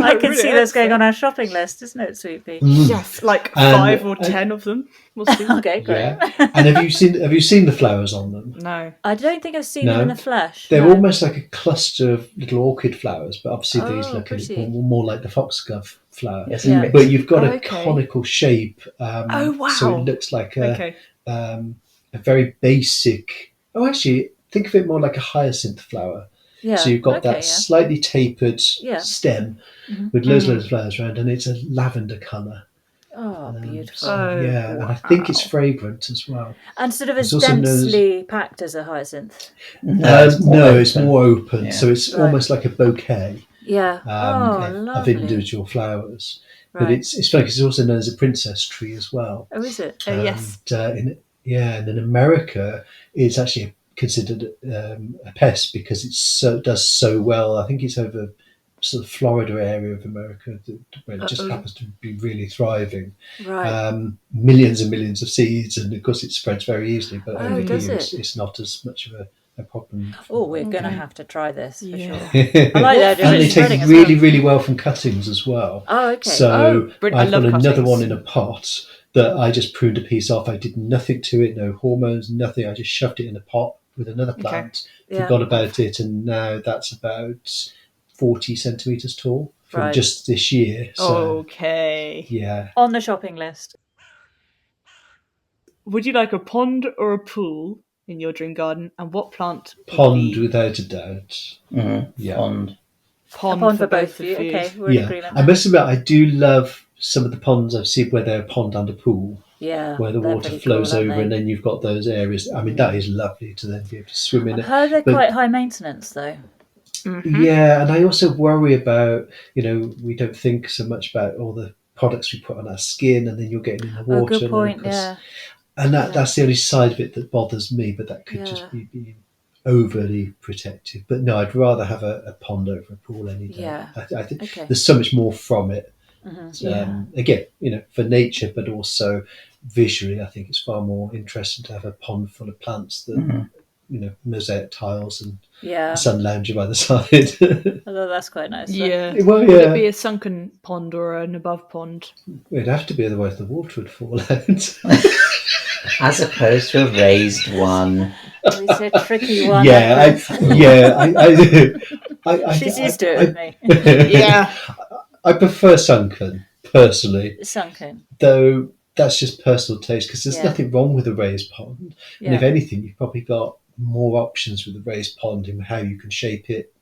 I can really see hope those going so. on our shopping list, isn't it, Sweet Pea? Yes, like 5 or 10 of them. We'll see. Okay, great. Yeah. And have you seen the flowers on them? No. I don't think I've seen them in the flesh. They're no. almost like a cluster of little orchid flowers, but obviously these Oh, look a pretty. little more like the foxglove flower. Yes, Yeah. mixed. But you've got a Okay. conical shape. Oh, wow. So it looks like a Okay. very basic. Oh, actually, think of it more like a hyacinth flower. Yeah. So you've got okay, that slightly tapered Yeah. stem Mhm. with loads of flowers around, and it's a lavender colour. Oh, beautiful. Oh, Yeah, and I think it's wow. fragrant as well. And sort of as It's also known as- densely packed as a hyanth. No, It's more open, Yeah. so it's Right. almost like a bouquet. Yeah. Okay. Oh, of lovely. individual flowers. But Right. it's funny because it's also known as a princess tree as well. Oh, is it? Oh, yes. And in America, it's actually considered a pest because does so well. I think it's over sort of Florida area of America where it just happens to be really thriving. Right. Millions and millions of seeds, and of course it spreads very easily. But over does here, it? it's not as much of a problem. Oh, we're going to Okay. have to try this for Yeah. sure. I like that. And they It's spreading take as really, well. really well from cuttings as well. Oh, okay. So brilliant. I I've got love another cuttings. one in a pot that I just pruned a piece off. I did nothing to it, no hormones, nothing. I just shoved it in a pot with another plant, forgot about it, and now that's about 40 centimetres tall from just this year. So, Okay. yeah. On the shopping list. Would you like a pond or a pool in your dream garden? And what plant? would Pond, be without a doubt. Yeah. pond A pond for both both of you. of you? Okay, we're in Yeah. agreement. I must admit, I do love some of the ponds I've seen where they're a pond and a pool. Yeah, Where the they're water pretty flows cool, aren't over they? and then you've got those areas. I mean, that is lovely to then be able to swim in I've it. heard they're But- quite high maintenance, though. Yeah, and I also worry about, we don't think so much about all the products we put on our skin and then you're getting in the water. Oh, good and point. of course- Yeah. And that's the only side of it that bothers me, but that could just be being overly protective. But no, I'd rather have a pond over a pool any day. Yeah. I think Okay. there's so much more from it. Yeah. Again, for nature, but also visually, I think it's far more interesting to have a pond full of plants than, mosaic tiles and Yeah. a sun lounger by the side. Although that's quite nice. Yeah. Well, Would yeah. it be a sunken pond or an above pond? It'd have to be, otherwise the water would fall out. As opposed to a raised one. It's a tricky one. She's used to it with me. Yeah. I prefer sunken, personally, Sunken. though that's just personal taste because there's Yeah. nothing wrong with a raised pond. Yeah. And if anything, you've probably got more options with a raised pond in how you can shape it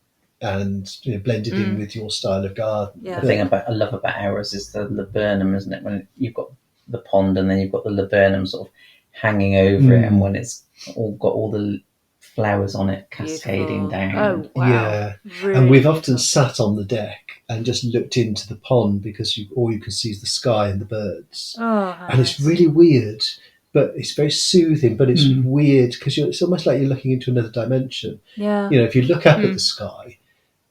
and blend it in with your style of garden. Yeah. The thing I love about ours is the laburnum, isn't it? When you've got the pond and then you've got the laburnum sort of hanging over it, and when it's all got all the flowers on it cascading Beautiful. down. Oh, wow. Yeah, Really and we've often beautiful. sat on the deck and just looked into the pond because all you can see is the sky and the birds. Oh, how And it's nice. really weird, but it's very soothing, but it's weird because it's almost like you're looking into another dimension. Yeah. If you look up at the sky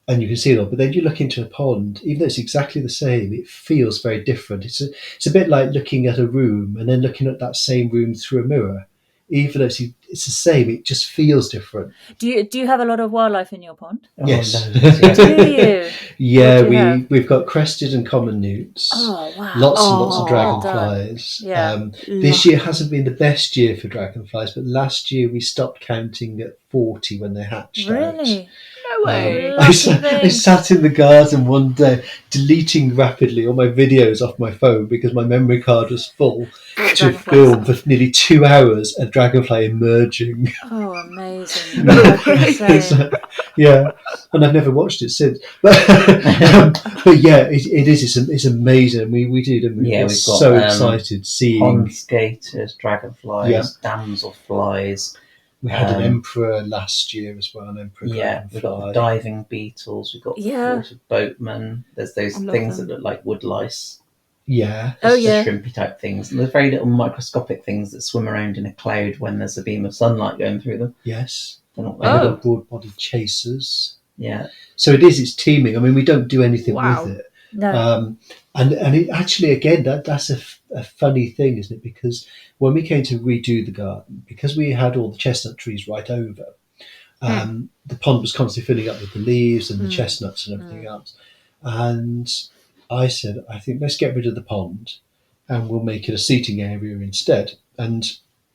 and you can see it all, but then you look into a pond, even though it's exactly the same, it feels very different. It's a bit like looking at a room and then looking at that same room through a mirror. Even though it's the same, it just feels different. Do you have a lot of wildlife in your pond? Oh, Yes. loads, yeah. Do you? Yeah, What do you have? we've got crested and common newts. Oh, wow. Lots and lots of well done. dragonflies. Yeah. This year hasn't been the best year for dragonflies, but last year we stopped counting at 40 when they hatched out. Really? No way. Lucky I sat in the garden one day deleting rapidly all my videos off my phone because my memory card was full to film for nearly 2 hours a dragonfly emerging. Oh, amazing. That's insane. Yeah, and I've never watched it since. But yeah, it is. It's amazing. We did, and we Yeah, were we've got, so excited seeing. Pond skaters, dragonflies, Yeah. damselflies. We had an emperor last year as well, an emperor Yeah, we've got dragonfly. the diving beetles, we've got Yeah. water boatmen. There's those I love things them. that look like wood lice. Yeah, Oh, The yeah. shrimpy type things. And there's very little microscopic things that swim around in a cloud when there's a beam of sunlight going through them. yes. They're not And there. we've got broad-bodied chasers. Yeah. So it's teeming. I mean, we don't do anything Wow. with it. No. And it actually, again, that's a funny thing, isn't it? Because when we came to redo the garden, because we had all the chestnut trees right over, the pond was constantly filling up with the leaves and the chestnuts and everything else. And I said, I think let's get rid of the pond and we'll make it a seating area instead. And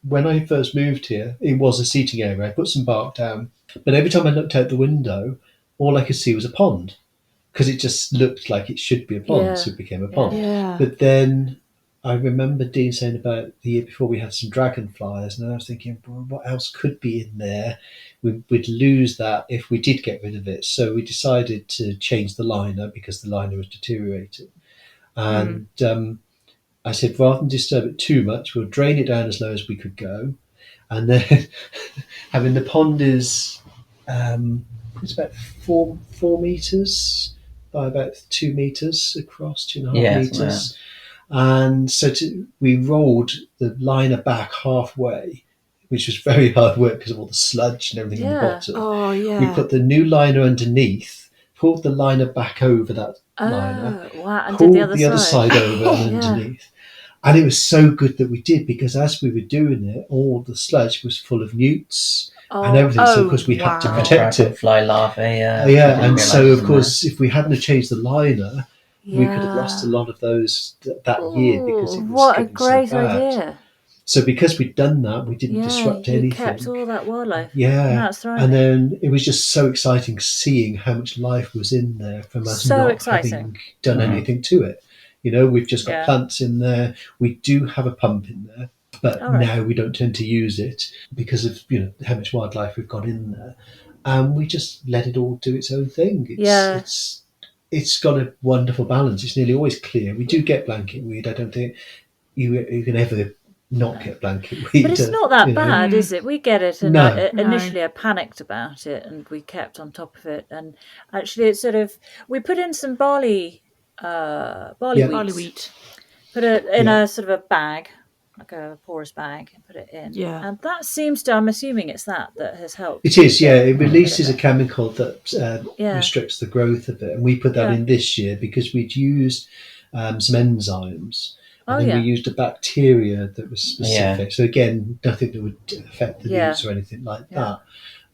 when I first moved here, it was a seating area. I put some bark down, but every time I looked out the window, all I could see was a pond because it just looked like it should be a pond, Yeah. so it became a pond. Yeah. But then I remember Dean saying about the year before we had some dragonflies, and I was thinking, well, what else could be in there? We'd lose that if we did get rid of it. So we decided to change the liner because the liner was deteriorating. And I said, rather than disturb it too much, we'll drain it down as low as we could go. And then, I mean, the pond is it's about four meters by about 2 meters across, 2.5 Yeah, meters. And so we rolled the liner back halfway, which was very hard work because of all the sludge and everything in the bottom. Oh, yeah. We put the new liner underneath, pulled the liner back over that liner, wow. And pulled did the other side over and underneath. And it was so good that we did, because as we were doing it, all the sludge was full of newts and everything. So, of course, we had to protect it. Fly larvae, and so, of course, if we hadn't changed the liner, we could have lost a lot of those that year because it was what a getting great so bad. idea. So because we'd done that, we didn't disrupt anything. You kept all that wildlife. Yeah. And that's thriving. And then it was just so exciting seeing how much life was in there from us not having done anything to it. You know, we've just got plants in there. We do have a pump in there, but now we don't tend to use it because of, you know, how much wildlife we've got in there. And we just let it all do its own thing. It's got a wonderful balance. It's nearly always clear. We do get blanket weed. I don't think you can ever not get blanket weed. But it's not that bad, is it? We get it, and initially I panicked about it, and we kept on top of it. And actually, it's sort of, we put in some barley wheat. Put it in a sort of a bag, like a porous bag, and put it in. Yeah. And that seems to, I'm assuming it's that has helped. It is, yeah. It releases a chemical that restricts the growth of it. And we put that in this year because we'd used some enzymes. And then we used a bacteria that was specific. So again, nothing that would affect the leaves or anything like that.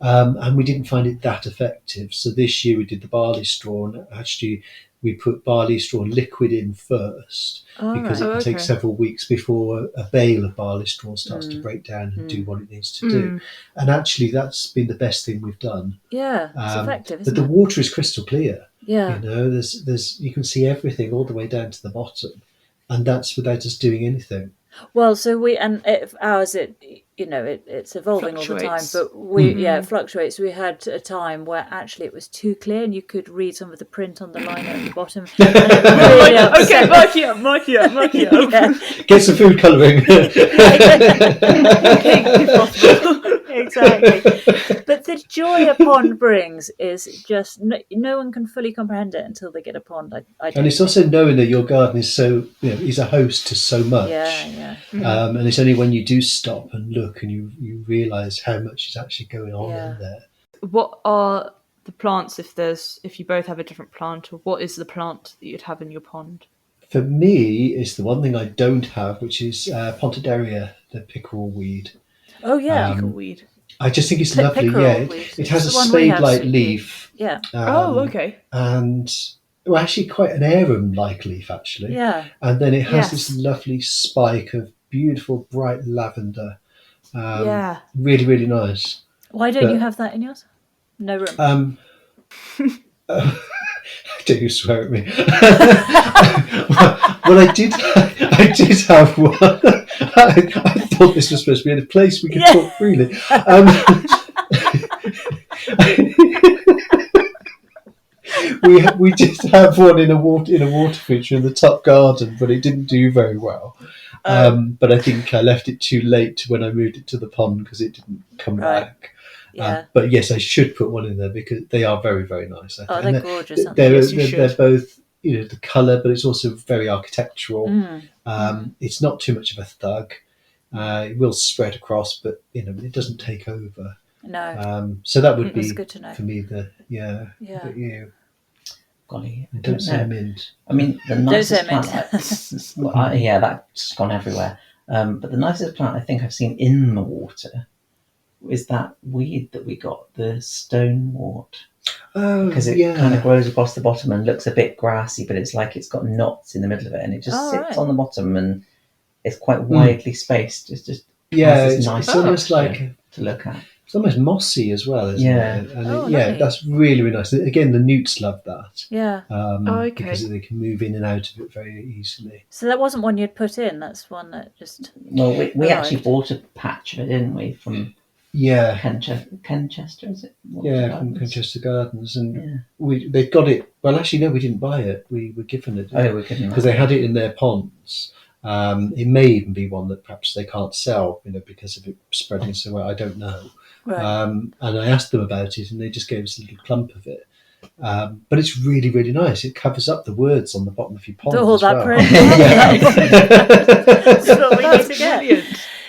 And we didn't find it that effective. So this year we did the barley straw, and actually we put barley straw liquid in first because it can take several weeks before a bale of barley straw starts to break down and do what it needs to do. And actually that's been the best thing we've done. Yeah, it's effective, isn't it? But the water is crystal clear. Yeah. You know, there's you can see everything all the way down to the bottom. And that's without us doing anything. Well, so it's evolving all the time, but it fluctuates. We had a time where actually it was too clear and you could read some of the print on the liner at the bottom. Okay, mark you up. Yeah. Get some food colouring. Exactly. But the joy a pond brings is just, no one can fully comprehend it until they get a pond. And it's also knowing that your garden is so, is a host to so much. Yeah. And it's only when you do stop and look and you realise how much is actually going on in there. What are the plants if you both have a different plant, or what is the plant that you'd have in your pond? For me, it's the one thing I don't have, which is Pontidaria, the pickerel weed. Oh yeah, pickerel weed. I just think it's lovely. Yeah, it has a spade-like leaf. Yeah. Okay. And actually quite an arum-like leaf, actually. Yeah. And then it has this lovely spike of beautiful bright lavender. Really, really nice. Why don't you have that in yours? No room. Don't you swear at me. Well, I did have one. I thought this was supposed to be in a place we could talk freely. We did have one in a water feature in the top garden, but it didn't do very well. But I think I left it too late when I moved it to the pond because it didn't come back. Yeah. But yes, I should put one in there because they are very, very nice. I think. They're gorgeous. They're both, the colour, but it's also very architectural. It's not too much of a thug. It will spread across, but it doesn't take over. No. So that would be good to know. for me. But you. Golly, I don't say mint. I mean, the nicest plant. That's gone everywhere. But the nicest plant I think I've seen in the water is that weed that we got, the stonewort. Oh, because it kind of grows across the bottom and looks a bit grassy, but it's like it's got knots in the middle of it, and it just sits on the bottom and it's quite widely spaced. It's just it's almost like to look at. It's almost mossy as well, isn't it? And that's really, really nice. Again, the newts love that. Yeah. Because they can move in and out of it very easily. So that wasn't one you'd put in. That's one that just. Well, we actually bought a patch of it, didn't we? From Kenchester, is it? From Kenchester Gardens, and they got it. Well, actually, no, we didn't buy it. We were given it. We were given it because they had it in their ponds. It may even be one that perhaps they can't sell, because of it spreading so well. I don't know. Right. And I asked them about it, and they just gave us a little clump of it. But it's really, really nice. It covers up the words on the bottom of your pond All as that well. print. That's what we need to get. Brilliant.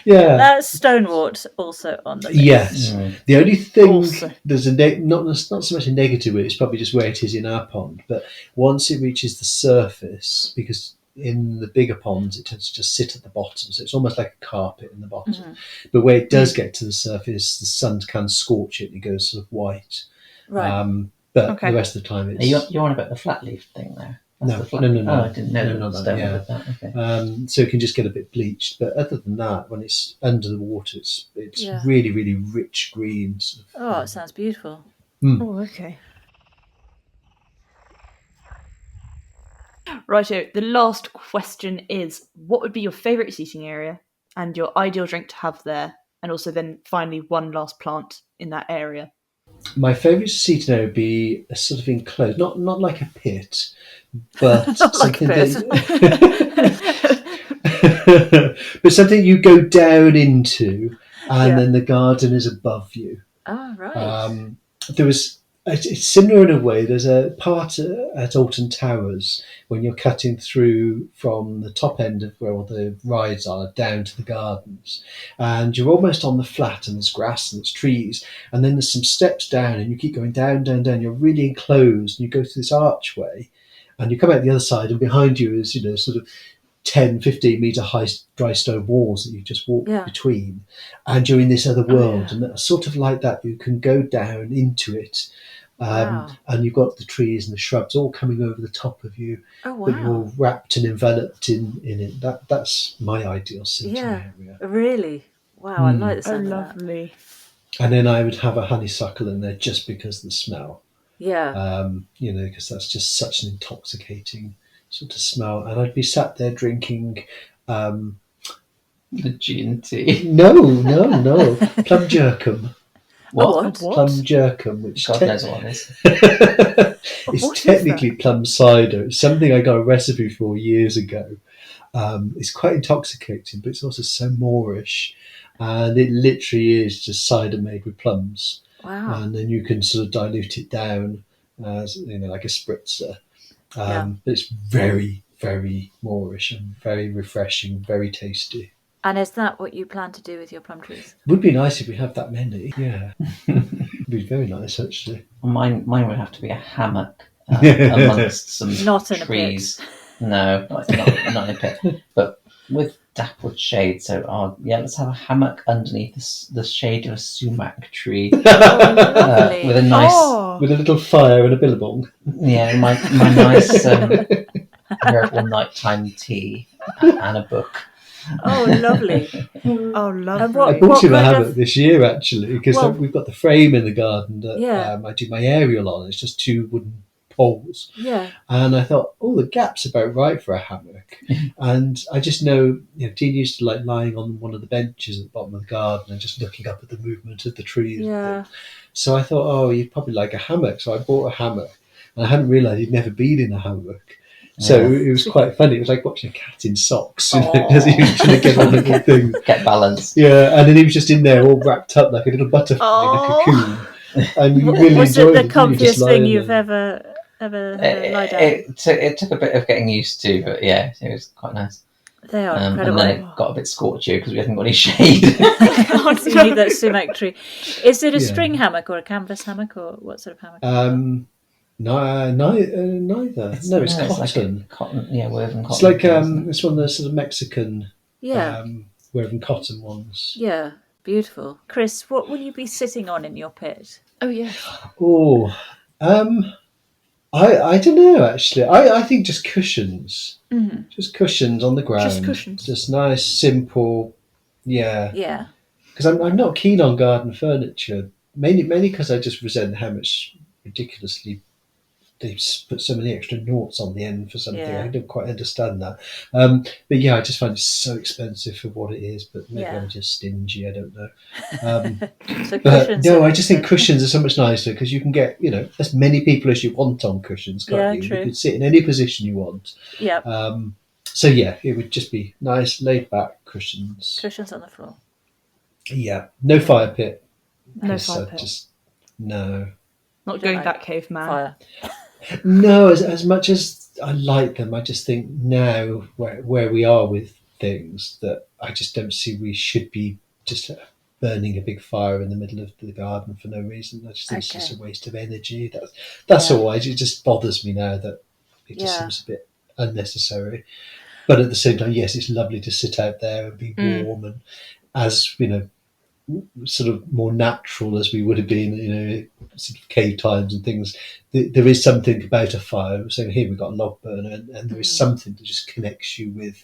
Yeah. That's stonewort also on the list. Yes. The only thing, Also. there's not so much a negative with it, it's probably just where it is in our pond. But once it reaches the surface, because in the bigger ponds it tends to just sit at the bottom, so it's almost like a carpet in the bottom. But where it does get to the surface, the sun can scorch it and it goes sort of white. Right. But the rest of the time it's... You're on about the flat leaf thing there? No. Oh, I didn't know that. Yeah. Okay. So it can just get a bit bleached. But other than that, when it's under the water, it's really, really rich green. Sort of, Oh, it sounds beautiful. Oh, okay. Righto, the last question is, what would be your favourite seating area and your ideal drink to have there? And also then finally one last plant in that area. My favourite seating area would be a sort of enclosed, not like a pit, but something but something you go down into, and then the garden is above you. Oh, right. It's similar in a way. There's a part at Alton Towers when you're cutting through from the top end of where all the rides are down to the gardens, and you're almost on the flat, and there's grass and there's trees, and then there's some steps down, and you keep going down. You're really enclosed, and you go through this archway, and you come out the other side, and behind you is sort of 10, 15 metre high dry stone walls that you just walk between, and you're in this other world. And sort of like that, you can go down into it. And you've got the trees and the shrubs all coming over the top of you, but you're wrapped and enveloped in it. That's my ideal seating area. Really? Wow, I like the sound of lovely. And then I would have a honeysuckle in there just because of the smell. Yeah. Because that's just such an intoxicating sort of smell. And I'd be sat there drinking the G&T. No, plum jerkum. What? Plum jerkum, which God knows what it is. It's technically plum cider. It's something I got a recipe for years ago. It's quite intoxicating, but it's also so Moorish, and it literally is just cider made with plums. Wow! And then you can sort of dilute it down, as like a spritzer. But it's very, very Moorish and very refreshing, very tasty. And is that what you plan to do with your plum trees? Would be nice if we had that many. Yeah, would be very nice actually. Mine would have to be a hammock amongst some not in trees. A pit. No, not in a pit, but with dappled shade. So let's have a hammock underneath the shade of a sumac tree with a nice with a little fire and a billabong. Yeah, my nice herbal nighttime tea and a book. Oh, lovely. Oh, lovely. I bought him a hammock this year, actually, because we've got the frame in the garden that I do my aerial on. It's just 2 wooden poles. Yeah. And I thought, the gap's about right for a hammock. And I just know, Dean used to like lying on one of the benches at the bottom of the garden and just looking up at the movement of the trees. Yeah. So I thought, you'd probably like a hammock. So I bought a hammock. And I hadn't realised he'd never been in a hammock. So it was quite funny. It was like watching a cat in socks, as he was trying to get on the little thing. Get balanced. Yeah, and then he was just in there all wrapped up like a little butterfly in a cocoon. And we really was enjoyed it the comfiest thing you've ever lie down? It took a bit of getting used to, but yeah, it was quite nice. They are incredible. And then it got a bit scorchy because we haven't got any shade. So you need that sumac tree. Is it a string hammock or a canvas hammock, or what sort of hammock? Neither. No, it's cotton. Like cotton, woven cotton. It's like it's one of those sort of Mexican woven cotton ones. Yeah, beautiful. Kris, what will you be sitting on in your pit? Oh, yeah. I don't know, actually. I think just cushions. Mm-hmm. Just cushions on the ground. Just cushions. Just nice, simple. Yeah. Yeah. Because I'm not keen on garden furniture. Mainly because I just resent how much ridiculously they put so many extra noughts on the end for something. I don't quite understand that. But I just find it so expensive for what it is. But maybe I'm just stingy. I don't know. So cushions. No, I just think cushions are so much nicer because you can get as many people as you want on cushions. Can't you? True. You can sit in any position you want. Yeah. So it would just be nice, laid back cushions. Cushions on the floor. Yeah, no fire pit. No fire pit. No. Not going that caveman. Fire. No, as much as I like them, I just think now where we are with things that I just don't see we should be just burning a big fire in the middle of the garden for no reason. I just think it's just a waste of energy. That's all. It just bothers me now that it just seems a bit unnecessary. But at the same time, yes, it's lovely to sit out there and be warm and as sort of more natural as we would have been, sort of cave times and things. There is something about a fire. So here we've got a log burner, and there is something that just connects you with,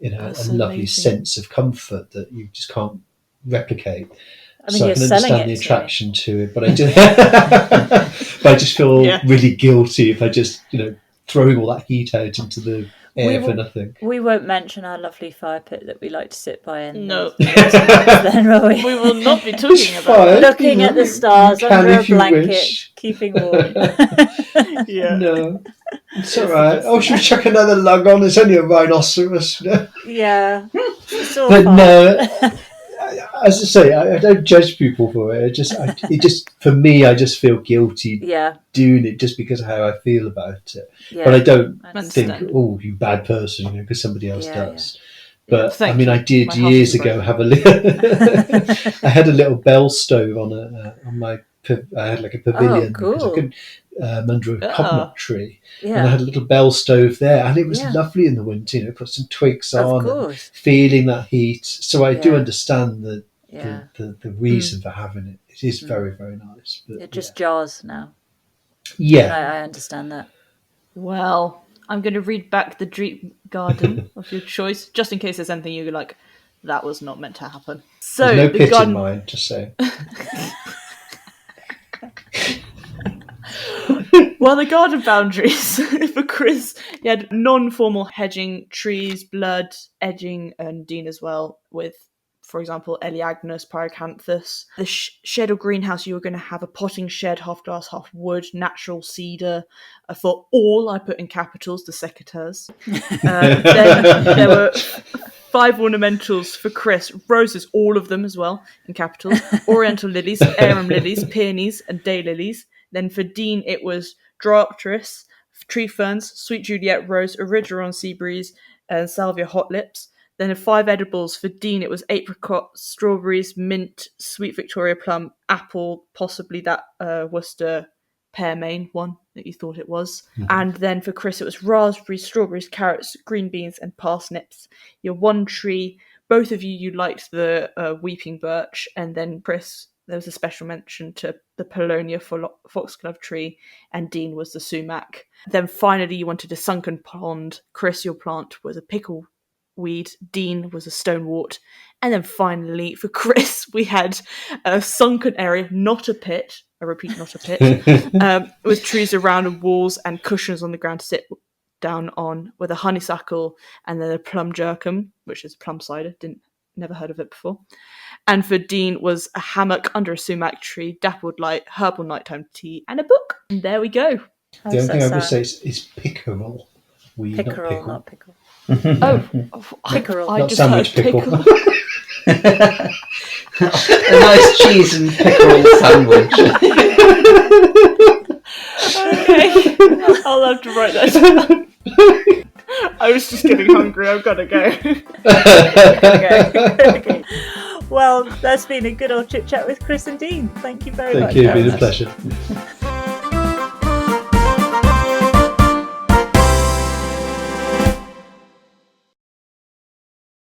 a lovely sense of comfort that you just can't replicate. I mean, so I can understand the attraction to it, but I do. But I just feel really guilty if I just, throwing all that heat out into the air for nothing. We won't mention our lovely fire pit that we like to sit by in. No. Then, will we? We will not be talking about it. Looking at the stars under a blanket, keeping warm. No. It's all right. Should we chuck another lug on? It's only a rhinoceros. Yeah. It's all but fine. No, as I say, I don't judge people for it. For me, I just feel guilty doing it just because of how I feel about it. Yeah, but I don't think, oh, you bad person, because somebody else does. Yeah. But I mean, I did years ago have I had a little bell stove on my. I had like a pavilion because I could under a coconut tree, and I had a little bell stove there, and it was lovely in the winter. Put some twigs on, and feeling that heat. So I do understand the reason for having it. It is very, very nice. But, it just jars now. Yeah, I understand that. Well, I'm going to read back the dream garden of your choice, just in case there's anything you're like, that was not meant to happen. So there's no pit in mine, just saying. Well, the garden boundaries for Kris, he had non-formal hedging, trees, blood, edging, and Deane as well, with, for example, Elaeagnus, Pyracanthus. The shed or greenhouse, you were going to have a potting shed, half glass, half wood, natural cedar. For all, I put in capitals, the secateurs. Then there were 5 ornamentals for Kris, roses, all of them as well, in capitals, oriental lilies, arum lilies, peonies, and daylilies. Then for Deane, it was Dryopteris, tree ferns, sweet Juliet rose, Erigeron sea breeze, and salvia hot lips. Then 5 edibles for Deane, it was apricot, strawberries, mint, sweet Victoria plum, apple, possibly that Worcester pearmain one that you thought it was. Mm-hmm. And then for Kris, it was raspberries, strawberries, carrots, green beans, and parsnips. Your one tree, both of you liked the weeping birch, and then Kris, there was a special mention to the Paulownia foxglove tree, and Deane was the sumac. Then finally, you wanted a sunken pond. Kris, your plant was a pickle weed. Deane was a stonewort. And then finally, for Kris, we had a sunken area, not a pit. I repeat, not a pit. With trees around and walls and cushions on the ground to sit down on, with a honeysuckle and then a plum jerkum, which is plum cider. Never heard of it before. And for Deane was a hammock under a sumac tree, dappled light, herbal nighttime tea, and a book. And there we go. The only thing I would say is pickerel. Pickerel, not pickle. Pickerel. Not sandwich pickle. A nice cheese and pickerel sandwich. Okay, I'll have to write that down. I was just getting hungry. I've got to go. Okay. Well, that's been a good old chit chat with Kris and Deane. Thank you very much. Thank you. It's been a pleasure.